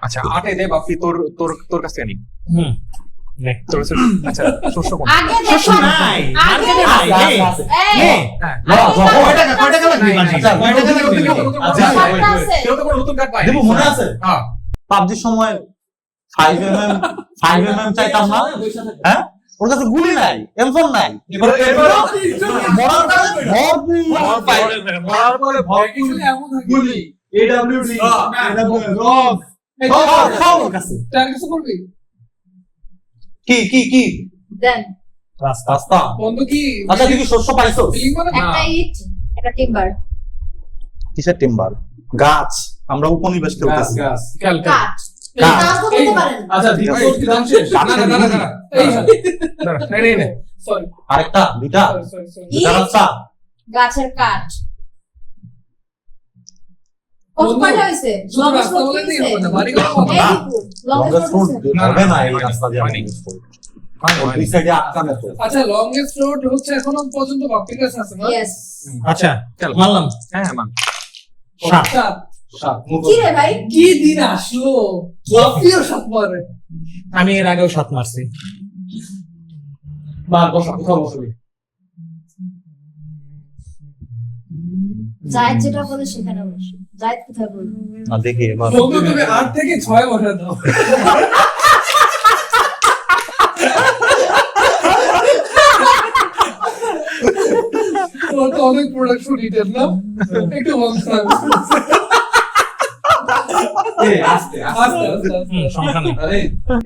আচ্ছা 8 দে বাপি তোর তোর তোর কাছে আনি নে। তোর কাছে আচ্ছা শস্য কোন আগে দেখো নাই, আগে আগে নাই, দেখো। এই, এই, কয় টাকা লাগবে? আচ্ছা, কয় টাকা লাগবে? আচ্ছা, সাতটা আছে। কেউ তো কোনো নতুন কার্ড পায় দেবো, মনে আছে? হ্যাঁ পাবজির সময় 5mm চাইতাম না? হ্যাঁ, ওর কাছে গুলি নাই, এমফোন নাই। মরার পরে গুলি, AWD, রক, সব ওর কাছে। তার কিছু করবি? কি দেন রাস্তা। বন্ধ কি? আচ্ছা তুই কি শস্য পাইছো? ফিলিং মানে একটা ইট, একটা টিম্বার, কিসের টিম্বার? গাছ। আমরা উপনিবেশ খেলতেছি। গাছ। কাল কাঠ। কাঠ। কাজ তো করতে পারেন। আচ্ছা দ্বিতীয় কি দাম শেষ? না না না না এই নে সরি আরেকটা, দুইটা, সরি দুইটা রাস্তা। গাছের কাঠ। কত বন্ধু, কয়টা হয়েছে? শুধু রাস্তা বলে দিই হবে না, বাড়ি করা হবে না। লংগেস্ট রোড লংগেস্ট হবে না এই রাস্তা দিয়ে। হয়নি। ওর দুই সাইডে আটকানো তো। আচ্ছা লংগেস্ট রোড হচ্ছে এখনো পর্যন্ত বাপ্পির কাছে আছে না? ইয়েস। আচ্ছা চল মানলাম। হ্যাঁ মান সাত। সাত। সাত, মুভ কি রে ভাই? কি দিন আসলো, বাপ্পিও সাত মারে। আমি এর আগেও সাত মারছি। মার বসা, কোথাও বসবি। জায়েদ যেটা বলে সেখানে বসে। জায়েদ কোথায় বলবে? না দেখি এবার। বন্ধু তুমি 8 থেকে 6 বসা দাও। তোমার তো অনেক প্রোডাকশন হিটের না, একটু বন্ধ এই আস্তে আস্তে। সমস্যা নেই। আরে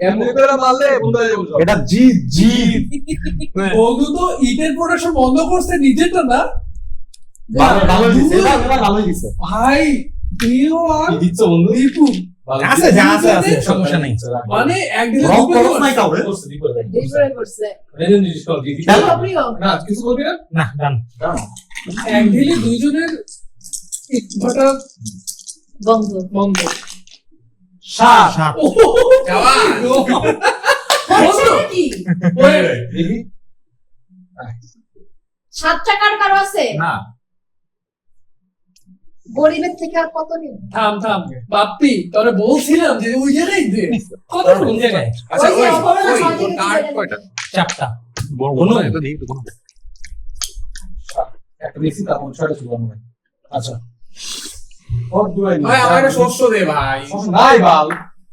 এমনি করে মারলে বন্ধ হয়ে যাবে সব। এটা জিত। বন্ধু তো ইটের প্রোডাকশন বন্ধ করছে, নিজেরটা না ভালো দিছে, এবার ভালোই দিছে। ভাই। দিও আর কি দিচ্ছ বন্ধু? দীপু আছে যা আছে সমস্যা নেই। মানে একদিনে রক দুটো করস নাই কাউরে? করছে, দি করে। ডিসপ্লে করছে। রেজেন জিনিস কর, দি। প্রিয় প্রিয়। না কিছু করবি না? না ডান। একদিনে দুইজনের ইটভাটা বন্ধ। বন্ধ। সাত। সাত। হচ্ছে কি? দেখি। 7 টাকার কারো আছে? না। গরিবের থেকে আর কত নিব? থাম বাপ্পি তোরে বলছিলাম যে ওই জায়গায় দে কত কোন জায়গায়? আচ্ছা ওই যে ওই অপরাধ ওই সহজে তোর কিছু কার্ড জায়গায় কয়টা চারটা। বড় তো দেখি তো কোন একটা দেখছি তারপর ছয়টা ছিল মনে হয়। আচ্ছা। ওর দুই ভাই আমার একটা শস্য দে ভাই নাই বাল।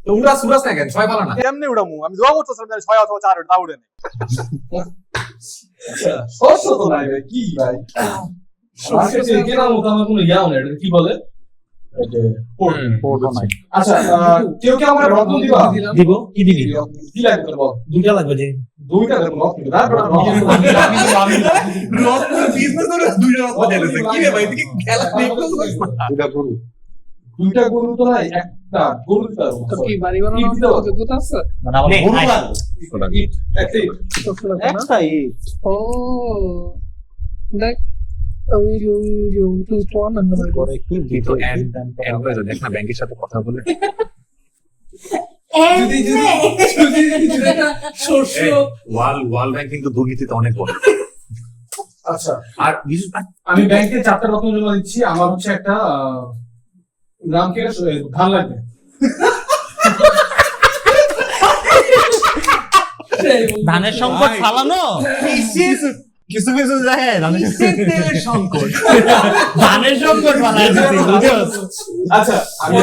তো উড়া সুরাস না কেন ছয় পালা না এমনি উড়ামু আমি দোয়া করতেছিলাম যে 6 অথবা 4 তা উড়ে নেই। শস্য তো নাই ভাই, কি ভাই? শস্য থেকে কেনার মতো আমার কোনো ইয়াও নেই, এটা কি বলে? এই যে পোর্ট নাই। আচ্ছা, কেউ কি আমার রত্ন দিবা? দিব কি দিবি? কি লাগবে তোর বল? দুইটা লাগবে যে। দুইটা দেবো রত্ন দিবা। তারপর বিজনেস করে দুইটা রকম দেখাচ্ছে কি রে ভাই তুই খেলা দুইটা গরু। দুইটা গরু তো নাই, একটা গরু দিতে পারবো। তো কি বাড়ি বানানোর যোগ্যতা আছে? মানে আমার নে, গরু আয়। লাগবে। ইট, একটা ইট। একটা ও দেখ ওই তুই তো না করে কি দিত দেখ না ব্যাংকের সাথে কথা বলে যদি একটা শস্য ওয়াল ব্যাংক কিন্তু দুর্নীতিতে অনেক বড় আচ্ছা, আর বিশেষ আমি ব্যাংকে 4টা রত্ন জমা দিচ্ছি। আমার হচ্ছে একটা গ্রাম থেকে ধান লাগবে। দেয় বন্ধু। ধানের সংকট ফালানো কিছু কিছু জায়গায় তেলের সংকট। ধানের সংকট ফালাই দিছি, বুঝছস? আচ্ছা আমি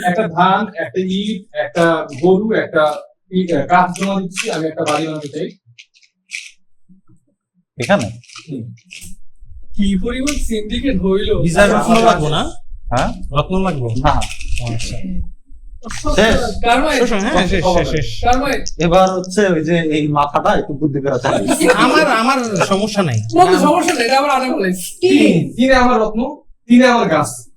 একটা ধান, একটা ইট, একটা গরু, একটা কাঠ জমা দিচ্ছি, আমি একটা বাড়ি বানাতে চাই। এখানে কি পরিমাণ সিন্ডিকেট হইলো। ভিসার রত্ন লাগবো না? হ্যাঁ রত্ন লাগবো না শেষ। কারমাই হ্যাঁ, শেষ শেষ শেষ। কারমাই এবার হচ্ছে ওই যে এই মাথাটা একটু বুদ্ধি করে চালাই। আমার সমস্যা নাই। বন্ধু সমস্যা নেই, এটা আবার আনে বলেছি। তিন তিনে আমার রত্ন, তিনে আমার গাছ।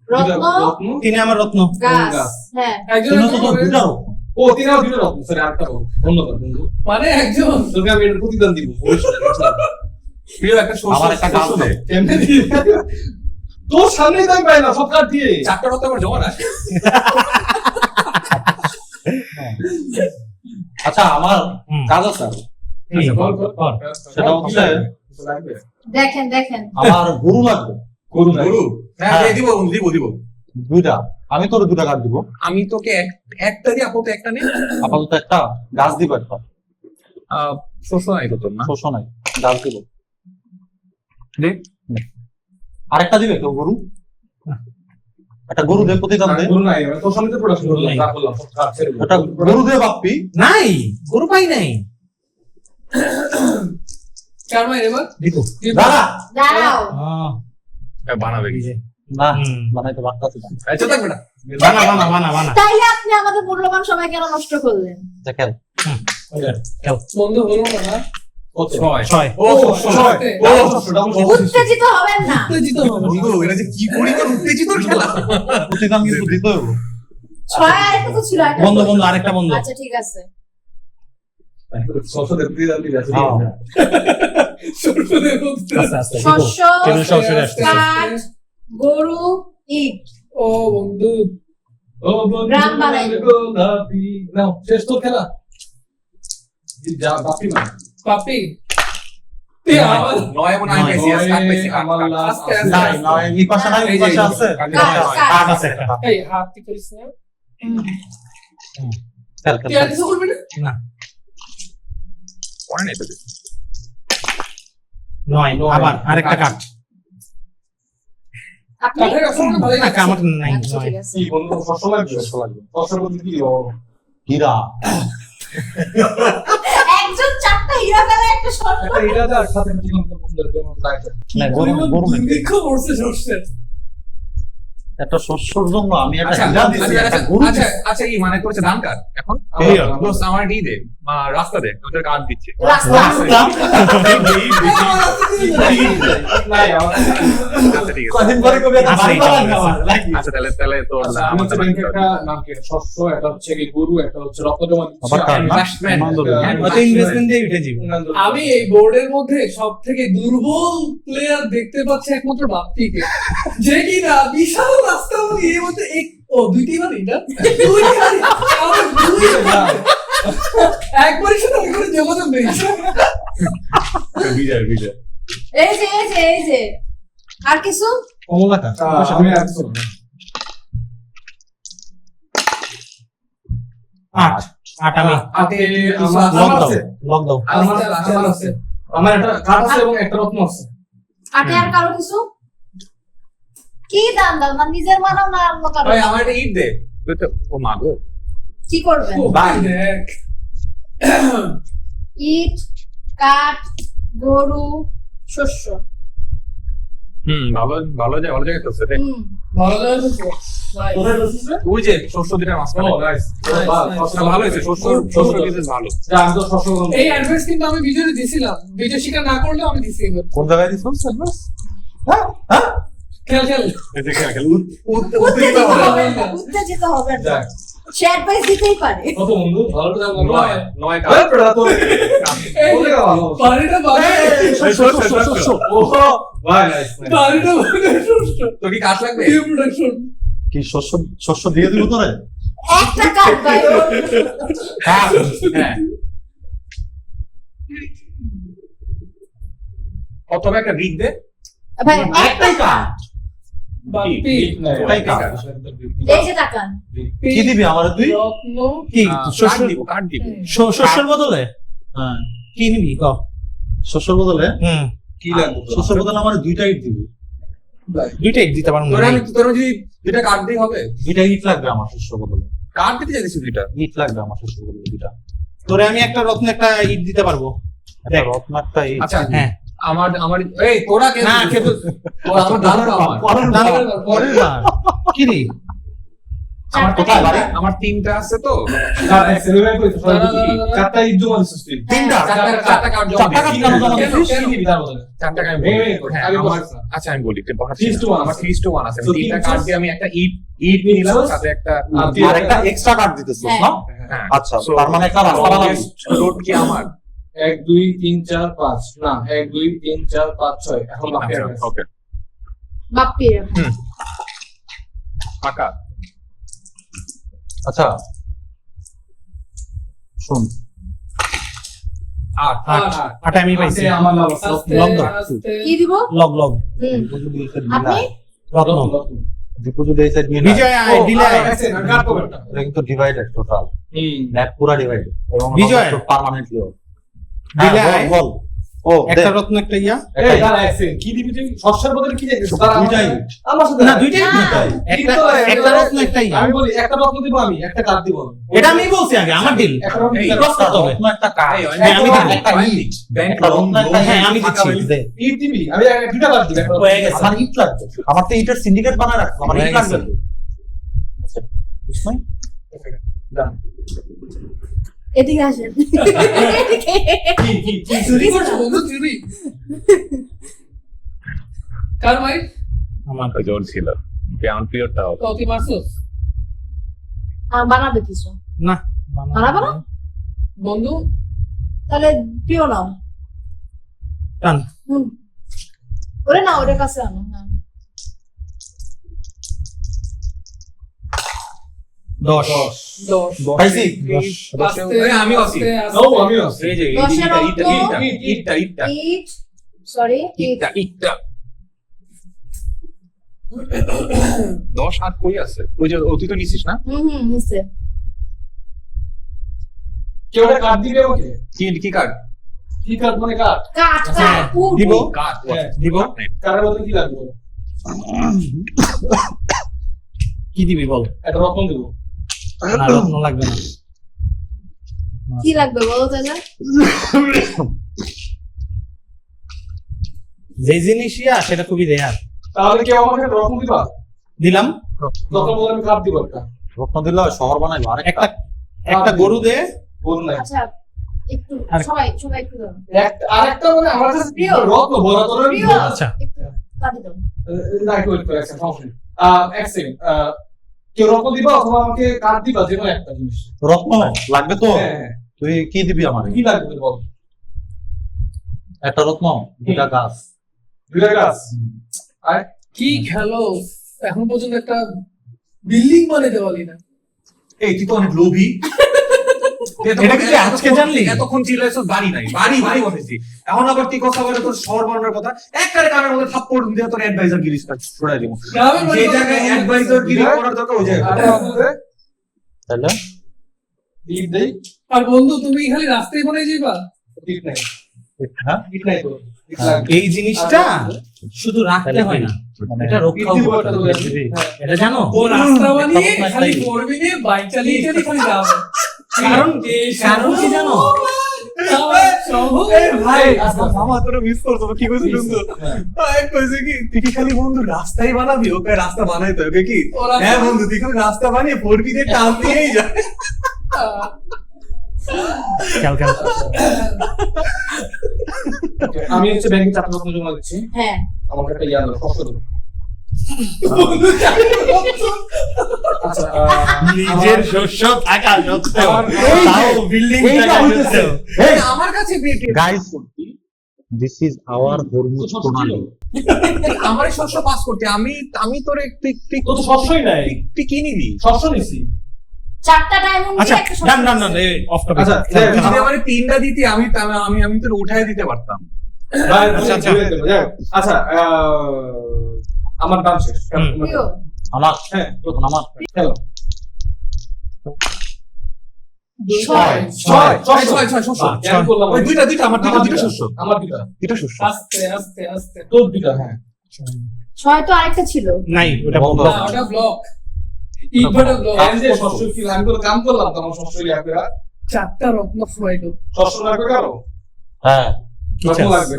রত্ন রত্ন, তিনি আমার রত্ন। গাছ, হ্যাঁ একজন তিনও তো তোর একজন- দুইটা রকম। ও তিনে আমার দুটো রত্ন, সরি আরেকটা বলো। ধন্যবাদ বন্ধু, মানে একজন তোকে আমি এটার প্রতিদান দিব। প্রিয় একটা শস্য আমার একটা গাছ দে। কেমনে দিয়ে? তোর সামনেই তো আমি পাই না, সব কাঠ দিয়ে। চারটা রত্ন আমার জমা রাখ। আচ্ছা আমার হুম। কাজ আছে আর। আচ্ছা, বল, বল, বল। সেটা হচ্ছে লাগবে? দেখেন দেখেন আমার গরু লাগবে গরু নাই। গরু হ্যাঁ হ্যাঁ। দিব বন্ধু, দিব দিব। দুইটা, আমি তোর দুটা কাঠ দিব। আমি তোকে একটা দিয়ে আপাতত একটা নেই। আপাতত একটা গাছ দিব, একটা শস্য নাই তো তোর না? শস্য নাই, গাছ দিব। দে। আরেকটা দিবে কেউ গরু? একটা গরু দে, প্রতিদান দে। গরু নাই, তোর সামনে তো প্রোডাকশন করলাম, নাই। যা করলাম, সব কাঠ ছেড়ে দিলাম। একটা গরু দে বাপ্পি। নাই, গরু পাই নাই। কারমাই এবার দিব। দাঁড়া। দাঁড়াও বানাবে কি? না হুম। বানাইতে পারতাছি না। আচ্ছা থাকবে না। বানা। তাইলে আপনি আমাদের মূল্যবান সময় কেন নষ্ট করলেন? দেখেন বন্ধু হলো না। কত? ছয়। ছয়। ও সত্যি ও, সেটা আমার সব উত্তেজিত হবেন না। উত্তেজিত হবে। বন্ধু এটা যে কি পরিমাণ উত্তেজিত খেলা। প্রতিদান কিন্তু দিতে হবে। ছয় আরেকটা তো ছিল একটা বন্ধ বন্ধ, আরেকটা বন্ধ। আচ্ছা ঠিক আছে। সবসময় প্রতিদান দিয়ে যাচ্ছে। হ্যাঁ। সরষে উঠতে- আস্তে আস্তে দিব। শস্য, টেবিল সব সরে আসছে। কাঠ, গরু, ইট। ও বন্ধু ও বন্ধু, গ্রাম বানাইলো। গোলাপি। নাও, শেষ তো খেলা। যা, বাপি মা। পাপি তুই আমার নয় মনে হয় পাইছি, আজ কাট পাইছি, কাট, আমার কাট। last আস্তে আস্তে। নাই নয়, এই পাশে নাই, ওই পাশে আছে। কাঠ আছে একটা। এই হাত কি করিস না? খেল, তুই খেল, আর কিছু করবি না? পরে নাই তো কিছু। নয়, আবার আরেকটা কাঠ। আপনি কাঠের অপশন ভালো না, আমার নাই। আচ্ছা নয়। ঠিক আছে। কি বন্ধু, সবসময় শস্য লাগবে। শস্যের মধ্যে কি দিব? হীরা। একজন চারটা হীরা ফেলে একটা শর্ট একটা হীরা দে, আর সাথে একটা জীবন পছন্দের জন্য লাগবে। না, গরু গরু নাকি। দুর্ভিক্ষ পড়ছে সর্ষের। একটা শস্যর জন্য আমি একটা আচ্ছা, হীরা দিছি, আচ্ছা, একটা আচ্ছা, গরু আচ্ছা, দিছি। আচ্ছা, এই মানে করছে ধান কাট এখন আমার- দোস্ত আমার ই দে, রাস্তা দে, ওদের কাট দিচ্ছে। রাস্তা। নাই, আমার- আচ্ছা ঠিক আছে। কদিন পরে কবি একটা আছে, বাড়ি এটা বানান আছে। আমার, নাকি? আচ্ছা তাহলে তো আচ্ছা, আমি হচ্ছে ব্যাংকে একটা নাম কি, শস্য, একটা হচ্ছে কি গরু, একটা হচ্ছে রক্ত জমা দিচ্ছি, আবার কার না? investment, হয়তো ইনভেস্টমেন্ট দিয়ে উঠে যাব। আমি এই বোর্ডের মধ্যে সব থেকে দুর্বল প্লেয়ার দেখতে পাচ্ছি একমাত্র বাপ্পিকে, যে কিনা বিশাল রাস্তা দিয়ে এর মধ্যে দুইটি বাড়ি না দুই বাড়ি আমার দুই বাড়ি। একবারই সাথে আমি করে যোগাযোগ নেই। বিজয় বিজয়। এই যে এই যে এই যে আর কিছু? কমলা কাঠ। আমি আর কিছু না। আট। আট আমি। আটে আমার লক আমার দাও। আছে। লক দাও। আমার আছে। আমার একটা কাঠ আছে এবং একটা রত্ন আছে। আটে আর কারো কিছু? কি দাম দাম মানে নিজের মানাও না অন্য কারো? ভাই আমার একটা ইট দে। ও মা গো। কি করবেন? ভাই। দেখ ইট, কাঠ, গরু, শস্য। ভালো ভালো জায়গায় করছে রে। হুম। ভালো লাগে তো ভাই। কোথায় বসছিস রে? ওই যে শস্য দুটা মাঝখানে। ও, nice. Nice, না, ভালো হয়েছে, শস্য বিজনেস ভালো। যা, আমি তো শস্য বলবো। এই অ্যাডভাইস কিন্তু আমি ভিডিওতে দিছিলাম, ভিডিও স্বীকার না করলেও আমি দিছি এবার। কোন জায়গায় দিছো অ্যাডভাইস? খেল খেল উত্তেজিত হবেন না, উত্তেজিত হবেন না। যাক, সে অ্যাডভাইস দিতেই পারে। কত বন্ধু, ভালো করে যাও, বলো। নয় কাট। আরে বেটা, তোর- এই তোর লেখা ভালো। বাড়িটা বাড়ি ওহো, ভাই, nice, nice। বাড়িটা বাড়ি সুস্থ তোর কি কাট লাগবে? New production. কি শস্য শস্য দিয়ে দিব তোরে? একটা কাঠ ভাই। হ্যাঁ হ্যাঁ। অথবা একটা রিক দে। ভাই একটাই কাঠ। বাপ্পি ওটাই কাঠ। এই যে তাকান। কি দিবি আমার তুই? রত্ন কি কাট শস্য দিব, কাট দিব। শস্যের বদলে? হ্যাঁ কি নিবি ক? শস্যর বদলে কি লাগবে শস্যর বদলে আমার 2টা ইট দিবি। দুইটাই দিতে পারবো না। তোরা যদি দুইটা কার্ড দিয়ে হবে 2টা ইট লাগবে আমার শস্যর বদলে। কার্ড দিতে চাইছিস দুইটা ইট লাগবে আমার শস্যর বদলে 2টা। তোরে আমি একটা রত্ন একটা ইট দিতে পারবো। একটা রত্ন একটা ইট। আচ্ছা হ্যাঁ আমার আমার এই তোরা কেন না কে তো আমার দাদা আমার পরের বার কি রে? আমার কোথায় বাড়ি আমার 3টা আছে তো চারটা ইট জমা দিছিস তুই। চারটা কার্ড জমা দিয়েছি। কি দিবি তার বদলে? 4টা আমি ভেঙে বলি। ভেঙে কর। হ্যাঁ, আগে আমার বলছিস না। আচ্ছা আমি বলি Three to one আমার আছে। 3:1 আছে So, 3টা তিন কার্ড choice? দিয়ে আমি একটা ইট নিলাম choice? সাথে একটা আর একটা এক্সট্রা কার্ড দিতেছিস না? হ্যাঁ আচ্ছা তার মানে একটা রাস্তা বানাবি। রোড কি আমার 1 2 3 4 5 না 1 2 3 4 5 6 এখন বাকি আছে। ওকে বাপ্পি পাকা আচ্ছা শুন আট আটা আমি পাইছি। আচ্ছা, আমার লাভ আছে। আস্তে লগ দাও। আস্তে কি দিব? লগ লগ আপনি রত্ন। দীপু যদি এই সাইড নিয়ে বিজয় আয় দিলে আয়। কাট করবেন না। এটা কিন্তু ডিভাইডেড টোটাল। হুম। ম্যাপ পুরো ডিভাইডেড এবং বিজয়। পার্মানেন্টলি দিলে আয়। বল ও একটা রত্ন একটা ইয়া। এই দাঁড়া আছে কি দিবি তুই শস্যের বদলে কি দিবি দাঁড়া দুইটাই। আমার সাথে না দুইটাই না। একটা একটা রত্ন একটা ইয়া। আমি বলি একটা রত্ন দিব আমি একটা কার্ড দিব এটা আমি বলছি আগে আমার ডিল। একটা রত্ন এই, দিলে ক্রস করতে হবে। একটা কাজ হ্যাঁ, আমি দিবো। একটা ইট ব্যাংক একটা রত্ন একটা হ্যাঁ, আমি দিচ্ছি। দে। ইট দিবি আমি দুটো কার্ড দিব একটা হয়ে গেছে। আমার ইট লাগবে আমার তো ইটের সিন্ডিকেট বানায় রাখছো আমার ইট হয়ে লাগবে গেছে। আচ্ছা, বুঝছেন? এদিকে আসেন। চুরি করছো বন্ধু চুরি কার ভাই আমার জোর ছিল কেমন পিওরটা হবে কত মারছস বানাবে কিছু না বানাবো না বন্ধু তাহলে পিও নাও টান। হুম ওরে না ওরে কাছে আনো হ্যাঁ 10 10 পাইছি আস্তে এই, আমিও আছি। আস্তে, ও আস্তে। আমিও আছি। এই যে দশের ইটটা অঙ্ক। ইটটা ইটটা ইট সরি ইট ইটটা 10 8 কই আছে ওই যে তুই তো নিছিস না নিচে কেউ একটা কার্ড দিবে ওকে কি কার্ড কি কার্ড মানে কার্ড কাট কাট উড দিব কার্ড দিব কার্ডের বদলে কি লাগবে বলো? কি দিবি বল। একটা রত্ন দিব না রত্ন লাগবে না। কি লাগবে বলো তাহলে যে জিনিস ইয়া সেটা খুবই রেয়ার। তাহলে কেউ আমাকে একটা রত্ন দিবা দিলাম তখন বলে আমি কার্ড দিব একটা রত্ন দিলে শহর বানাইবো আরেকটা একটা একটা গরু দে। বলুন না আচ্ছা একটু আর- সবাই সবাই একটু দাও আরেকটা মানে আমার কাছে প্রিয়। রত্ন বড় তোর প্রিয় আচ্ছা। একটু কাটি দাও না একটু ওয়েট করে একটা সমস্যা নেই এক সেকেন্ড কেউ রত্ন দিবা অথবা আমাকে কার্ড দিবা যে কোনো একটা জিনিস রত্ন লাগবে তো হ্যাঁ তুই কি দিবি আমার কি লাগবে বল একটা রত্ন দুটা গাছ দুইটা গাছ কি খেলো এখন পর্যন্ত একটা বিল্ডিং বানাতে পারলি না এই তুই তো অনেক লোভী এটা কি আজকে জানলি? এতক্ষণ চিল্লাইছস বাড়ি নাই বাড়ি বসেছি এখন আবার তুই কথা বলে তোর শহর বানানোর কথা একবারে কানের মধ্যে থাপ্পড় দিয়ে তোর অ্যাডভাইজার গিরি ছড়াই দিব গ্রামের বাড়ি যে জায়গায় অ্যাডভাইজার গিরি করার দরকার ওই জায়গায় তাহলে ইট দেই আর বন্ধু তুমি খালি রাস্তায় বানাই যাইবা ইট নাই হ্যাঁ ইট নাই তো ইট লাগবে এই জিনিসটা শুধু রাখতে হয় না, এটা রক্ষাও ইট দিব করতে একটা হবে। দিবি। এটা জানো ও রাস্তা বানিয়ে একটা খালি দিবি। করবি নিয়ে বাইক চালিয়ে চালিয়ে খালি যাবে কারণ কি জানো ভাই আচ্ছা মামা তোরা মিস করছো কি কইছিস বন্ধু কইছে কি তুই কি খালি বন্ধু রাস্তাই বানাবি ওকে রাস্তা বানাইতে হবে কি ও রাস্তা- হ্যাঁ বন্ধু তুই খালি রাস্তা বানিয়ে ফোরবি দিয়ে টান দিয়েই যা খেল খেল আমি হচ্ছে ব্যাংকে চাকরি করতে জমা দিচ্ছি হ্যাঁ আমাকে একটা ইয়া দাও কষ্ট দেবো আচ্ছা নিজের শস্য থাকা সত্ত্বেও এই যে- তাও বিল্ডিং এইটা থাকা হইতেছে। সত্ত্বেও আমার কাছে guys this is our Hormuz তো ছোট প্রণালী আমার শস্য পাস করতে আমি তোর তো তো শস্যই নাই তুই কি নিবি শস্য নিছি চারটা ডায়মন্ড আচ্ছা দিয়ে একটা ডান ডান ডান অফ টপিক। আচ্ছা, তুই যদি আমার 3টা দিতি আমি তোর উঠায় দিতে পারতাম ভাই, আচ্ছা, আচ্ছা। বুঝে দেবো, যাই হোক। আচ্ছা আমার দাম শেষ প্রিয় আমার হ্যাঁ আমার খেলো ছয়। ছয় ছয় ছয় ছয় শস্য আমি বললাম ওই দুইটা আমার দুইটা শস্য আমার দুইটা দুইটা শস্য আস্তে আস্তে আস্তে তোর দুইটা হ্যাঁ ছয় তো আরেকটা ছিল। নাই ওটা বন্ধ না ওটা ব্লক ইনভার্টার ব্লক আমি যে শস্য কি আমি তো কাম করলাম তোমার শস্য লাগবে আর চারটা রত্ন খোয়াইলো শস্য লাগবে কারো হ্যাঁ রত্ন লাগবে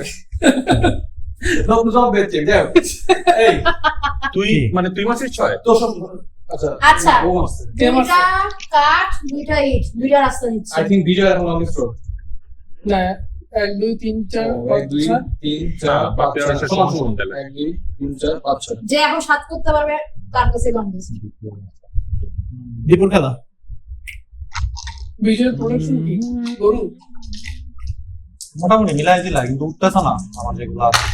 রত্ন সব বেচে যাও এই তুই মানে তুই মাসের 6 তো শস্য আচ্ছা আচ্ছা। ও আছে দুইটা কাঠ, দুইটা ইট, দুইটা রাস্তা নিচ্ছে। আই থিংক বিজয় এখন অনেক স্ট্রোক না 1 2 3 4 1 2 5 3 4 5 6 সমান সমান 1 2 3 4 5 6 যে এখন 7 করতে পারবে তার কাছে লংগেস্ট। দীপুর খেলা বিজয়ের প্রোডাকশন কি গরু মোটামুটি মিলাই দিলা কিন্তু উঠতেছ না আমার যেগুলো আছে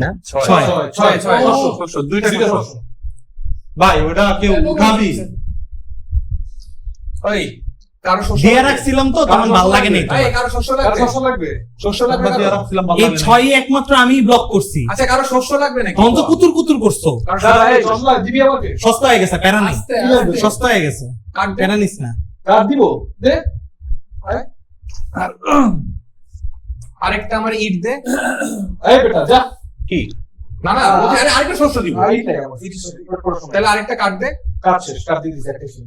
হ্যাঁ 6 ছয়। 6 6 শস্য দুইটা দুইটা শস্য শস্য ভাই ওটা কেউ উঠাবি ওই কারো শস্য দিয়ে রাখছিলাম তো তখন ভালো লাগে নাই তো। এই কারো শস্য কার লাগবে শস্য লাগবে শস্য লাগবে আমরা দিয়ে কারো? রাখছিলাম ভালো এই লাগে না। 6 একমাত্র আমি ব্লক করছি। আচ্ছা কারো শস্য লাগবে নাকি তখন তো কুতুর কুতুর করছো। কারো দাদা এই শস্য দিবি আমাকে সস্তা হয়ে গেছে প্যারা নেই, আস্তে লাগবে? আস্তে সস্তা হয়ে গেছে কাটবে প্যারা নিস না। কার দিব দে আরেকটা আমার ইট দে এই বেটা যা কি না না বলছি, আরে আরেকটা শস্য দিব এই নাই আমার তাহলে আরেকটা কাট দে কাট শেষ কাট দিয়ে দিছি একটা শেষ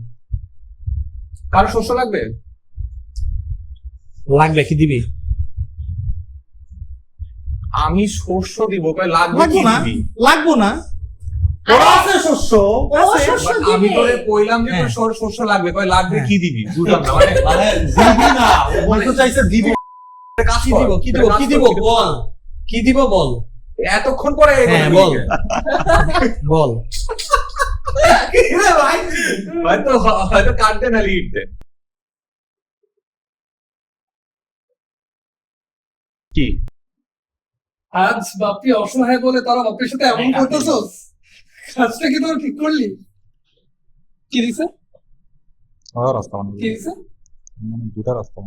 কারো শস্য লাগবে লাগবে কি দিবি? আমি শস্য দিব কই লাগবে লাগবো কি না, দিবি লাগবো না। ওরা আছে শস্য ও শস্য But আমি দিবে। তোরে কইলাম যে তোর হ্যাঁ। শস্য লাগবে কই লাগবে হ্যাঁ। কি দিবি বুঝলাম না মানে মানে দিবি না ও বলতে চাইছে দিবি কাজ কি কর, দিব কি দিব কাজ কি কর, দিব বল, কি দিব বল, এতক্ষণ পরে এই হ্যাঁ কথা বল বললি। বল। কি রে ভাই হয়তো কাটতে না লিড দে কি আজ বাপি অসহায় বলে তারা বাপির সাথে এমন করতেছস কাজটা কি তোর ঠিক করলি কি দিছে রাস্তা কি দিছে দুটা রাস্তা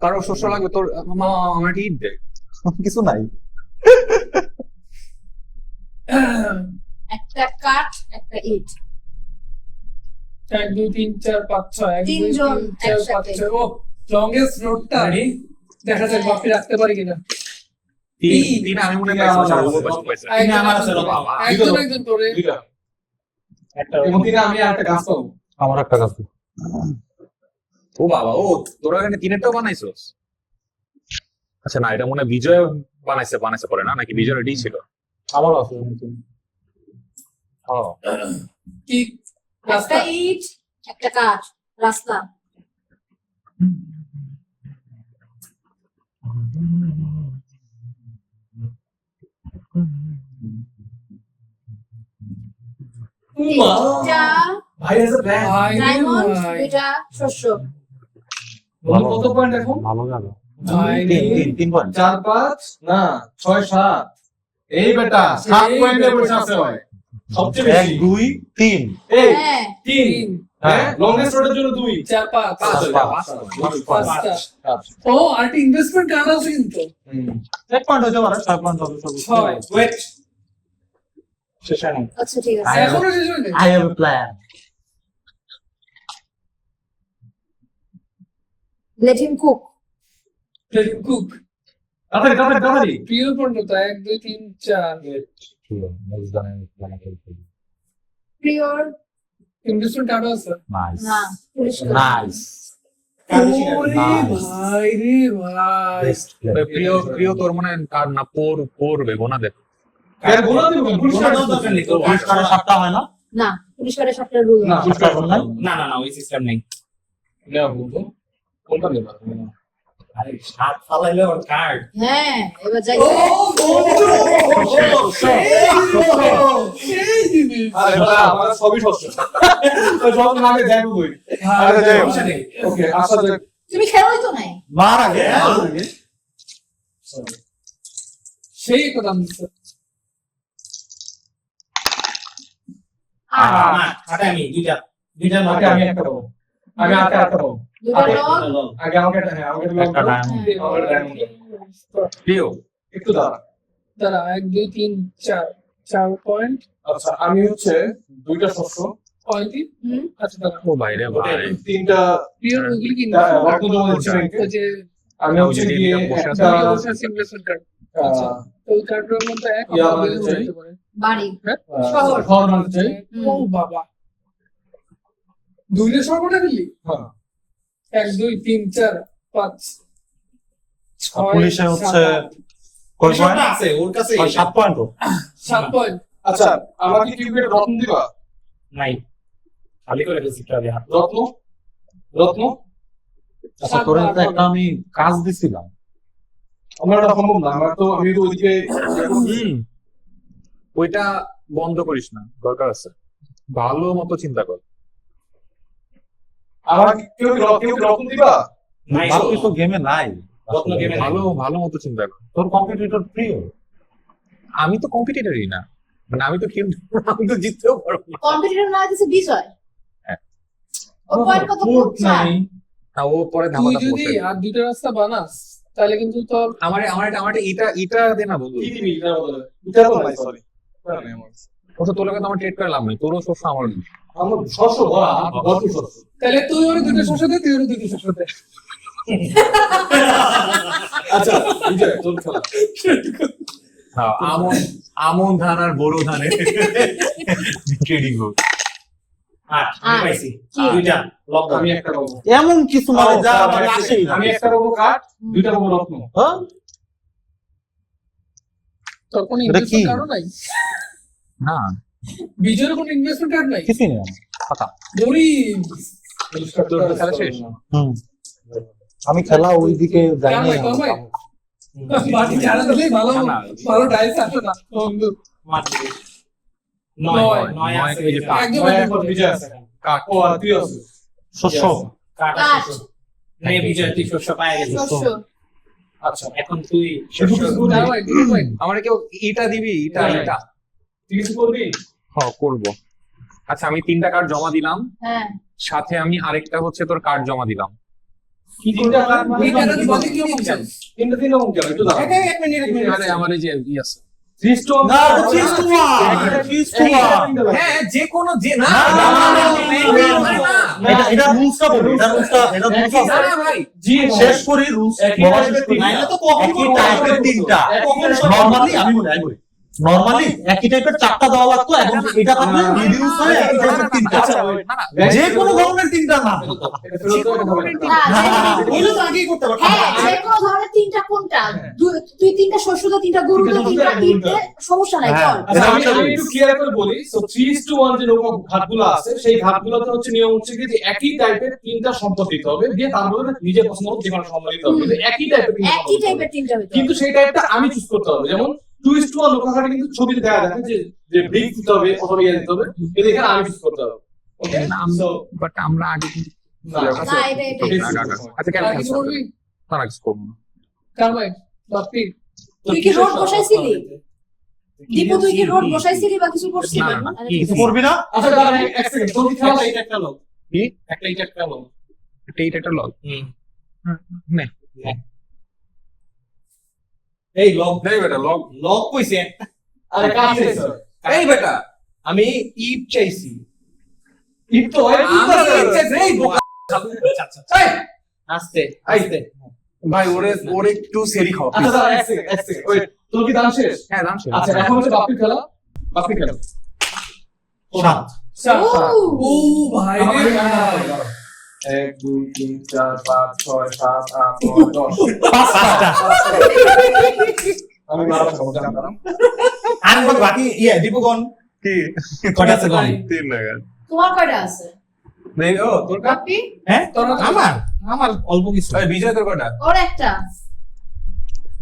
কারো শস্য লাগবে তোর মামা আমার ইট দে কিছু নাই একটা কাঠ, একটা ইট। 1 2 3 4 5 6 1 2 তিনজন 3 4 একসাথে। 5 6 ও লংগেস্ট রোডটা দেখা যাক বাপি রাখতে পারি কিনা তিন আমি মনে হয় পাইছি, আমার ও আছে। পাইছে। তিনে আমার আছে, বাবা। একজন তোরে দুইটা একটা এবং তিনে আমি আর একটা গাছ পাবো আমার একটা কাজ ও বাবা ও তোরা এখানে তিনেরটাও বানাইছস আচ্ছা না এটা মনে হয় বিজয় বানাইছে পরে না নাকি বিজয় রেডি ছিল আমার আছে ও কি রাস্তা একটা ইট, একটা কাঠ, রাস্তা। উমা দুইটা ভাই এজ এ প্ল্যান ভাই রে ডায়মন্ড, ভাই দুইটা শস্য। বন্ধু কত পয়েন্ট এখন ভালো গেল ভাই রে। তিন পয়েন্ট 4 5 না 6 7 এই বেটা 7 পয়েন্টে বসে আছে ভাই সবচেয়ে এক বেশি দুই তিন এই হ্যাঁ 3 হ্যাঁ লংগেস্ট রোডের জন্য 2 4 5 পাঁচটা। ও আরটি ইনভেস্টমেন্ট কার্ড আছে কিন্তু এক পয়েন্ট হতে পারে 6 পয়েন্ট হবে সব 6 ওয়েট শেষ হয় না। আচ্ছা ঠিক আছে। এখনো শেষ হয়নি I have a plan. Let him cook. Letting cook তাড়াতাড়ি প্রিয় পণ্যতা 1 2 3 4 Prior ইনভেস্টমেন্ট কার্ড আছে Nice. না পরিষ্কার। Nice. ওরে ভাই রে ভাই Best player. প্রিয় তোর মনে হয় কার না পড়বে গোনা দে এর গোনা দিব পুরস্কার কোনো দরকার নেই, তোর পুরস্কারের সাতটা হয় না? না পরিষ্কারের সাতটা রুল না পুরস্কার নাই? না না না ওই সিস্টেম নেই। নেওয়া বন্ধু কোনটা নেবা আরে সাত ফালাইলে ওর কার্ড হ্যাঁ এবার যাই ও সেই জিনিস আরে বাবা আমার সবই শস্য তো সব নামে যাই বই আরে যাই হোক। সমস্যা নেই। ওকে আচ্ছা তুমি খেলোই তো নাই মার আগে সেই কথা দিচ্ছে আরে আমি দুইটা আগে আমি একটা পাবো আগে একটা পাবো দুটো লগ আগে আমাকে একটা হ্যাঁ আমাকে একটা একটা diamond। আমার diamond। প্রিয় একটু দাঁড়া দাঁড়া 1 2 3 4 4 পয়েন্ট আচ্ছা আমি হচ্ছে দুইটা শস্য পয়েন্টই হুম। আচ্ছা দাঁড়া ও বাইরে ভাই তিনটা প্রিয় ওগুলি কি রত্ন জমা দিচ্ছি ব্যাংকে। ওই যে আমি হচ্ছে গিয়ে বসে আছে। একটা ইনভেস্টমেন্ট কার্ড আহ, ওই কার্ডের মধ্যে এক ইয়া আমার বানাতে চাই। হতে পারে বাড়ি শহর বানাতে চাই। ও বাবা 2 সর্বটা দিলি হ্যাঁ। 1 2 3 4 5 পুলিশে হচ্ছে কয় পয়েন্ট আছে ওর কাছে 7 পয়েন্ট 7 পয়েন্ট আচ্ছা আমাকে কি করে রত্ন দিবা? নাই খালি করে রিসিপ্ট আগে হাত রত্ন রত্ন আচ্ছা তোর হাতে একটা আমি কাজ দিছিলাম আমার এটা সম্ভব না, আমার তো আমি তো ওইদিকে ওইটা বন্ধ করিস না, দরকার আছে। ভালো মতো চিন্তা কর। আমার কেউ কি রত্ন দিবা? নাই বাকি তো গেমে নাই রত্ন গেমে নাই। ভালো ভালো মতো চিন্তা কর। তোর কম্পিটিটর প্রিয় আমি তো কম্পিটিটরই না, মানে আমি তো খেলতে, আমি তো জিততেও পারবো না। কম্পিটিটর না দিছে বিজয় হ্যাঁ। ওর পয়েন্ট কত? কোর্ট নাই। না, ও পরে তুই ধামাকা যদি বসে। আর দুইটা রাস্তা বানাস তাহলে কিন্তু তোর আমার এটা দে না বন্ধু। কি দিবি এটা বলে? এটা তো নাই, সরি। ওটা তোর লাগে তো আমার ট্রেড করে লাভ নেই, তোরও শস্য আমার। আমার শস্য ভরা, ভরপুর শস্য। তাহলে তুই ওর দুটো শস্য দে, তুই ওর দুটো শস্য দে। আচ্ছা বিজয় তোর খেলা। হ্যাঁ, আমন ধান আর বড় ধানের ট্রেডিং হোক। আমি পাইছি কি? দুইটা লক আমি একটা পাবো। এমন কিছু মানে যা আমার আসেই না আমি একটা পাবো কাঠ, দুইটা পাবো রত্ন। হ্যাঁ? তোর কোনো এটা কি? ইনভেস্টমেন্ট কার্ড নাই? না বিজয়ের কোনো ইনভেস্টমেন্ট কার্ড নাই? কিছুই নেই দড়ি তোর খেলা শেষ। হুম আমি খেলা ওইদিকে যাইনি কামাই, কামাই। বাড়ি জানা দিলেই ভালো না, ভালো ডাইস আসে না বন্ধু। নয় নয়। নয় আছে এই যে কাঠ। একদম নয় একদম এখন বিজয় আছে। কাঠ। ও আর তুই আছে। শস্য কাট কাট। নে বিজয় তুই শস্য পায় গেছিস শস্য। আচ্ছা এখন তুই দাঁড়াই, দুটো পয়েন্ট। আমার কেউ ইটা দিবি, ইটা হ্যাঁ। ইটা। তুই কিছু করবি? হ্যাঁ করবো। আচ্ছা আমি 3টা কার্ড জমা দিলাম, হ্যাঁ। সাথে আমি আরেকটা হচ্ছে তোর কার্ড জমা দিলাম। তিনটা কাঠ মানে এই কার্ডটা তুই বাকি কি করছিস? তিনটা মুখ কেন? একটু দাঁড়া। এক মিনিট আরে আমার এই যে ই আছে। Three to one। না, three to one, three to one। হ্যাঁ যে কোনো যে না এটা রুলসটা বলি, এটা রুলসটা ভাই জি শেষ করি রুলস একই বলা টাইপের শেষ করি। তিনটা। নাইলে তো একই টাইপের তিনটা নরমালি আমি বলি নরমালি একই টাইপের 4টা দেওয়া লাগতো এবং এটা থাকলে রিডিউস হয় একই টাইপের 3টা যে কোনো ধরনের 3টা না না, ওইটা তো আগেই করতে পারতাম হ্যাঁ, যে কোনো ধরনের তিনটা কোনটা? তুই তিনটা শস্য দে, তিনটা গরু দে, তিনটা ইট দে, সমস্যা নাই, চল। আচ্ছা, আমি একটু ক্লিয়ার করে বলি। সো 3:1 যে নৌকা ঘাটগুলো আছে সেই ঘাটগুলোতে হচ্ছে নিয়ম হচ্ছে কি যে একই টাইপের তিনটা সম্পদ দিতে হবে, দিয়ে তার মধ্যে নিজের পছন্দ মতো যে কোনো সম্পদ দিতে হবে, কিন্তু একই টাইপের তিনটা সম্পদ একই দিতে হবে। টাইপের তিনটা হইতে কিন্তু সেই টাইপটা আমি চুজ করতে হবে। যেমন 2:1 নৌকা ঘাটে কিন্তু ছবিতে দেখা যাচ্ছে যে ব্রিক দিতে হবে অথবা ইয়ে দিতে হবে, কিন্তু এখানে আমি চুজ করতে হবে। ওকে সো বাট আমরা আগে কিন্তু না না, এটা আচ্ছা কেন আর কিছু করবি? না কিছু করবো না। কামাই, বাপ্পি। তুই কি রোড বসাইছিলি? দীপু তুই কি রোড বসাইছিলি বা কিছু করছিলি? না, না, আরে, কিছু করবি না আচ্ছা দাঁড়া এক সেকেন্ড, তোর কি খেলা এটা একটা লোক কি? একটা এটা একটা লোক এটা লগ। নে এই লক দেই বেটা লগ। লক কইছে আরে কাজ শেষ হয়। এই বেটা আমি ইট চাইছি ইট তো হয় এই বোকা এই আস্তে আস্তে ভাই ওরে ওরে একটু সেরি খাও। আচ্ছা দাঁড়া এক সেকেন্ড ওই তোর কি দাম শেষ? হ্যাঁ দাম শেষ। আচ্ছা এখন হচ্ছে বাপ্পি খেলা। বাপ্পি খেলা 7 ও ভাই রে ভাই। 1 2 3 4 5 6 7 8 9 10 5টা আমি 12 খাবো জানতাম। আর বাকি দীপগণ কি কয়টা আছে গণ 3 টাকা। তোমার কয়টা আছে? নেই ও তোর কাট। বাপ্পি? হ্যাঁ তোর আমার অল্প কিছু ওই বিজয় তোর কটা? ওর একটা।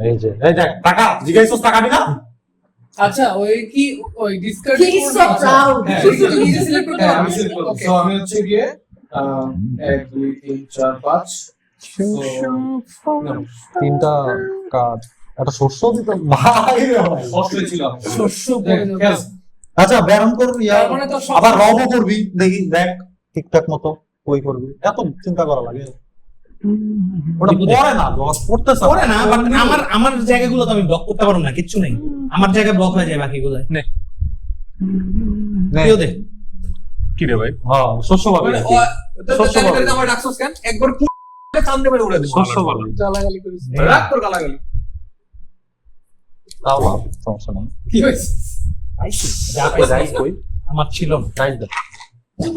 এই যে এই দেখ টাকা জিজ্ঞাসা টাকা দিনা আচ্ছা ওই কি ওই discard He is so proud. তুই নিজে সিলেক্ট করতে হ্যাঁ আমি পারবি? সিলেক্ট করব। Okay. সো আমি হচ্ছে গিয়ে 1 2 3 4 5 তিনটা কার্ড একটা শস্য দিতে ভাই রে ভাই অস্ট্রে ছিল। শস্য পড়ে যাবে। খেল। আচ্ছা ব্যারন করবি তার মানে তো সব- আবার রবও করবি দেখি দেখ ঠিকঠাক মতো কই করবি এত চিন্তা করা লাগে ওটা পড়ে না দশ পড়তেছে করে না বাট আমার জায়গাগুলো তো আমি ব্লক করতে পারবো না কিচ্ছু নেই আমার জায়গা ব্লক হয়ে যায় বাকিগুলো নে। কেউ দে কি রে ভাই? হ্যাঁ শস্য পাবে মানে শস্য পাবে। আমার ডাকছস কেন একবার কান্দে মেরে উড়ে দিবো শস্য পাবে গালাগালি করিস রাগ তোর গালাগালি তাও না। সমস্যা নেই। কি হয়েছে যা পাইছি আমার ছিল না।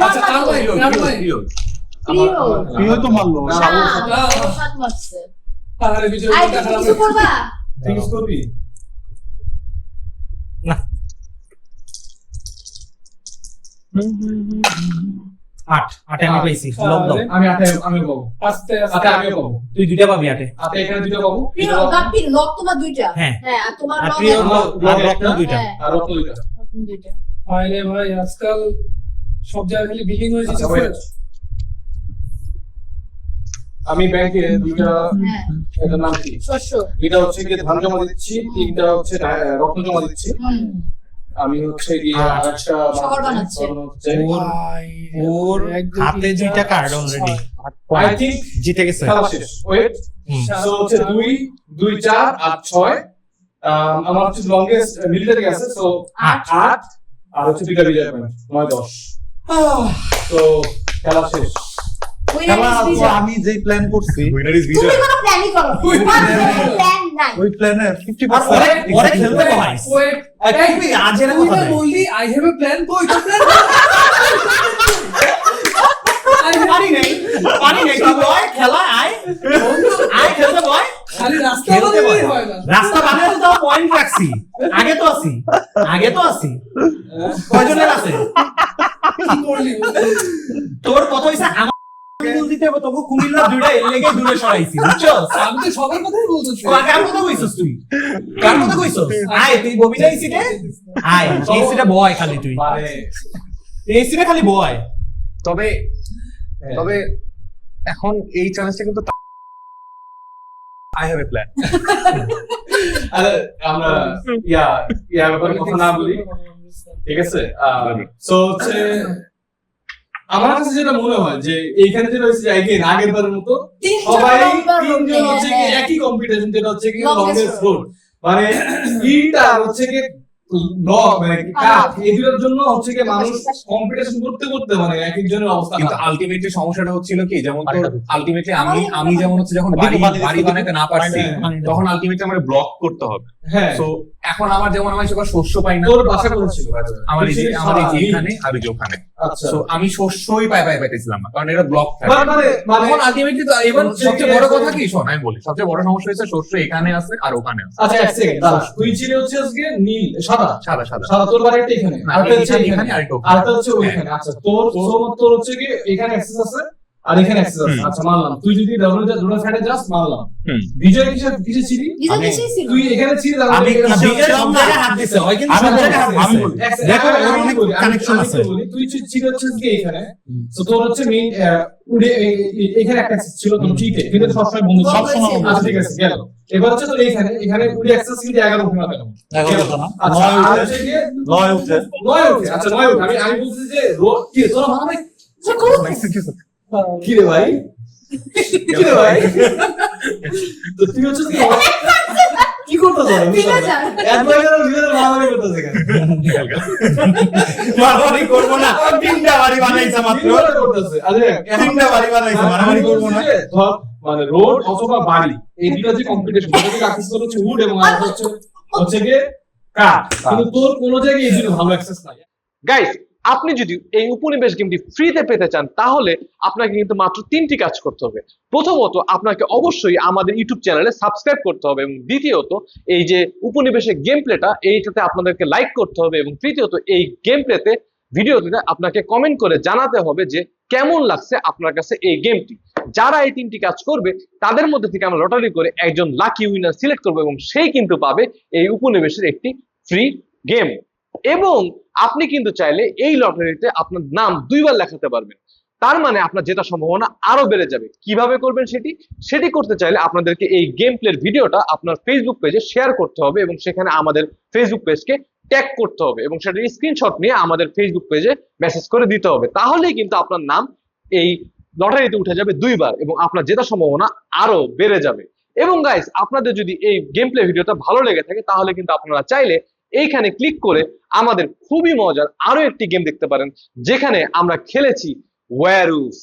আচ্ছা তার মানে প্রিয় প্রিয় তো মারলো না সাত মাসে তাহলে বিজয় আই কিছু করবা থিংস করবি আটে আমি পাইছি লকডাউন। আমি আমি পাবো আস্তে আতে আস্তে আমিও পাবো তুই দুইটা পাবি আটে। আতে এখানে দুটো পাবো প্রিয় গাপ্পি লক তোমার দুইটা হ্যাঁ। হ্যাঁ আর তোমার আর লক প্রিয় লক রত্ন দুইটা। হ্যাঁ, আর রত্ন দুইটা রত্ন দুইটা আরে ভাই আজকাল সব জায়গায় খালি বিলিং হয়ে আচ্ছা, যাচ্ছে wait. আমি ব্যাংকে দুইটা হ্যাঁ এটার নাম কি শস্য দুইটা হচ্ছে গিয়ে ধান জমা দিচ্ছি তিনটা হচ্ছে রত্ন জমা দিচ্ছি হুম আমি হচ্ছে গিয়ে আরেকটা শহর বানাচ্ছে। ওর হাতে দুইটা কার্ড অলরেডি আই থিংক জিতে গেছে। খেলা শেষ ওয়েট হুম। সো হচ্ছে 2 2 4 8 6 আমার হচ্ছে লংগেস্ট মিলিটারি আছে সো 8 আর হচ্ছে দুইটা বিজয় পয়েন্ট 9 10 তো খেলা শেষ খেলা তো আমি যেই প্ল্যান করছি উইনার ইজ তুমি বিজয়। কোনো প্ল্যানই করো প্ল্যান নাই ওই প্ল্যানের আর 50% ওরে খেলতে বহাইস। তুমি আজের তুই কথা না নাই। বললি আই হ্যাভ এ প্ল্যান কই তো প্ল্যান পারি নাই তুই বয় খেলা আয় খেলতে বয়। খালি রাস্তা খেলতে বানালেই বয়। হয় না রাস্তা বানাতে তো পয়েন্ট রাখছি। আগে তো আছি কয়জনের আছে কি করলি তোর কথা হইছে আমার গোল দিতে হবে তবু কুমিল্লা দুইটা এর লেগে দূরে সরাইছি বুঝছস? আমি তো সবার কথাই বলতেছি কার কথা কইছস তুই? কার কথা কইছস? আয় তুই ববি না এই সিটে আয় এই সিটে বয় খালি তুই মানে এই সিটে খালি বয়। তবে তবে এখন এই চ্যালেঞ্জটা কিন্তু আই হ্যাভ এ প্ল্যান। আরে আমরা ইয়া ব্যাপারে কথা না বলি ঠিক আছে সো হচ্ছে আমার কাছে যেটা মনে হয় যে এইখানে যেটা হচ্ছে যে আগের বারের মতো সবাই তিনজন হচ্ছে কি একই কম্পিটিশন যেটা হচ্ছে কি লংগেস্ট রোড মানে ইটা হচ্ছে কি মানে কাঠ এগুলোর জন্য হচ্ছে কি মানুষ কম্পিটিশন করতে করতে মানে এক একজনের অবস্থা কিন্তু খারাপ। আলটিমেটলি সমস্যাটা হচ্ছিল কি যেমন তোর আলটিমেটলি আমি যেমন হচ্ছে যখন বাড়ি বানাতে না পারছি তখন আলটিমেটলি আমার ব্লক করতে হবে। হ্যাঁ সো এখন আমার যেমন আমি সেবার শস্য পাই না, তোর বাসা করেছিল আমার এই যে এখানে আর এই যে ওখানে। আচ্ছা সো আমি শস্যই পাইতেছিলাম না কারণ এটা ব্লক থাকে। মানে তখন আলটিমেটলি তো এবার হচ্ছে সবচেয়ে কি- বড় কথা কি শোন আমি বলি সবচেয়ে বড় সমস্যা হচ্ছে শস্য এখানে আছে আর ওখানে আছে। আচ্ছা এক সেকেন্ড দাঁড়া তুই ছিলে হচ্ছে আজকে নীল সাদা সাদা সাদা সাদা তোর বাড়িটা এখানে না, আরেকটা হচ্ছে এখানে, এখানে আরেকটা ওখানে। আরেকটা হচ্ছে ওইখানে আচ্ছা তোর তোর হচ্ছে কি এখানে অ্যাক্সেস আছে আর এখানে অ্যাক্সেস আছে আচ্ছা মানলাম তুই যদি ডবল ফ্যাটে যাস মানলাম হুম। বিজয় কিসে ছিলি বিজয় দেশেই ছিল তুই এখানে ছিলি আমি বিজয় সব জায়গায় হাত দিছে হয় কিন্তু সব জায়গায় হাত আমি দিছে। বলি। দেখো ওর অনেক কানেকশন আছে। তুই ছিল হচ্ছে কি এখানে তো তোর হচ্ছে মেইন উড়ে এখানে একটা অ্যাক্সেস ছিল তোর ঠিকই কিন্তু সবসময় বন্ধ ছিল। সবসময় বন্ধ আচ্ছা ঠিক আছে গেল এবার হচ্ছে তোর এখানে উড়ে অ্যাক্সেস কিন্তু 11 উঠে না কেন আচ্ছা আর হচ্ছে কি নয় উঠে নয় উঠে আচ্ছা নয় উঠে আমি বলছি যে রোড কি তোরা ভালো ভাই কি রে ভাই কি রে ভাই তো তুই হচ্ছে কি করতে চাস বিজয় এত জায়গা ভিতরে মারামারি করতেছে কেন মারামারি করবো না তিনটা বাড়ি বানাইছে মাত্র মারামারি করতেছে আরে তিনটা বাড়ি বানাইছে মারামারি করবো না। ধর মানে রোড অথবা বাড়ি এই দুটো যে কম্পিটিশন এটা থেকে অ্যাক্সেস করা হচ্ছে উড এবং আর হচ্ছে গিয়ে কাঠ কিন্তু তোর কোনো জায়গায় এই দুটো ভালো অ্যাক্সেস নাই গাইস আপনি যদি এই উপনিবেশ গেমটি ফ্রিতে পেতে চান তাহলে আপনাকে কিন্তু মাত্র 3টি কাজ করতে হবে। প্রথমত আপনাকে অবশ্যই আমাদের ইউটিউব চ্যানেলে সাবস্ক্রাইব করতে হবে এবং দ্বিতীয়ত এই যে উপনিবেশের গেম প্লেটা এইটাতে আপনাদেরকে লাইক করতে হবে এবং তৃতীয়ত এই গেম প্লেতে ভিডিওতে আপনাকে কমেন্ট করে জানাতে হবে যে কেমন লাগছে আপনার কাছে এই গেমটি। যারা এই 3টি কাজ করবে তাদের মধ্যে থেকে আমরা লটারি করে একজন লাকি উইনার সিলেক্ট করবো এবং সেই কিন্তু পাবে এই উপনিবেশের একটি ফ্রি গেম। এবং আপনি কিন্তু চাইলে এই লটারিতে আপনার নাম 2 বার লেখাতে পারবেন, তার মানে আপনার জেতার সম্ভাবনা আরো বেড়ে যাবে। কিভাবে করবেন সেটি করতে চাইলে আপনাদেরকে এই গেম প্লের ভিডিওটা আপনার ফেসবুক পেজে শেয়ার করতে হবে এবং সেখানে আমাদের ফেসবুক পেজকে ট্যাগ করতে হবে এবং সেটার স্ক্রিনশট নিয়ে আমাদের ফেসবুক পেজে মেসেজ করে দিতে হবে। তাহলেই কিন্তু আপনার নাম এই লটারিতে উঠে যাবে 2 বার এবং আপনার জেতার সম্ভাবনা আরো বেড়ে যাবে। এবং গাইস আপনাদের যদি এই গেম প্লে ভিডিওটা ভালো লেগে থাকে তাহলে কিন্তু আপনারা চাইলে এইখানে ক্লিক করে আমাদের খুবই মজার আরো একটি গেম দেখতে পারেন, যেখানে আমরা খেলেছি ওয়্যারউলফস।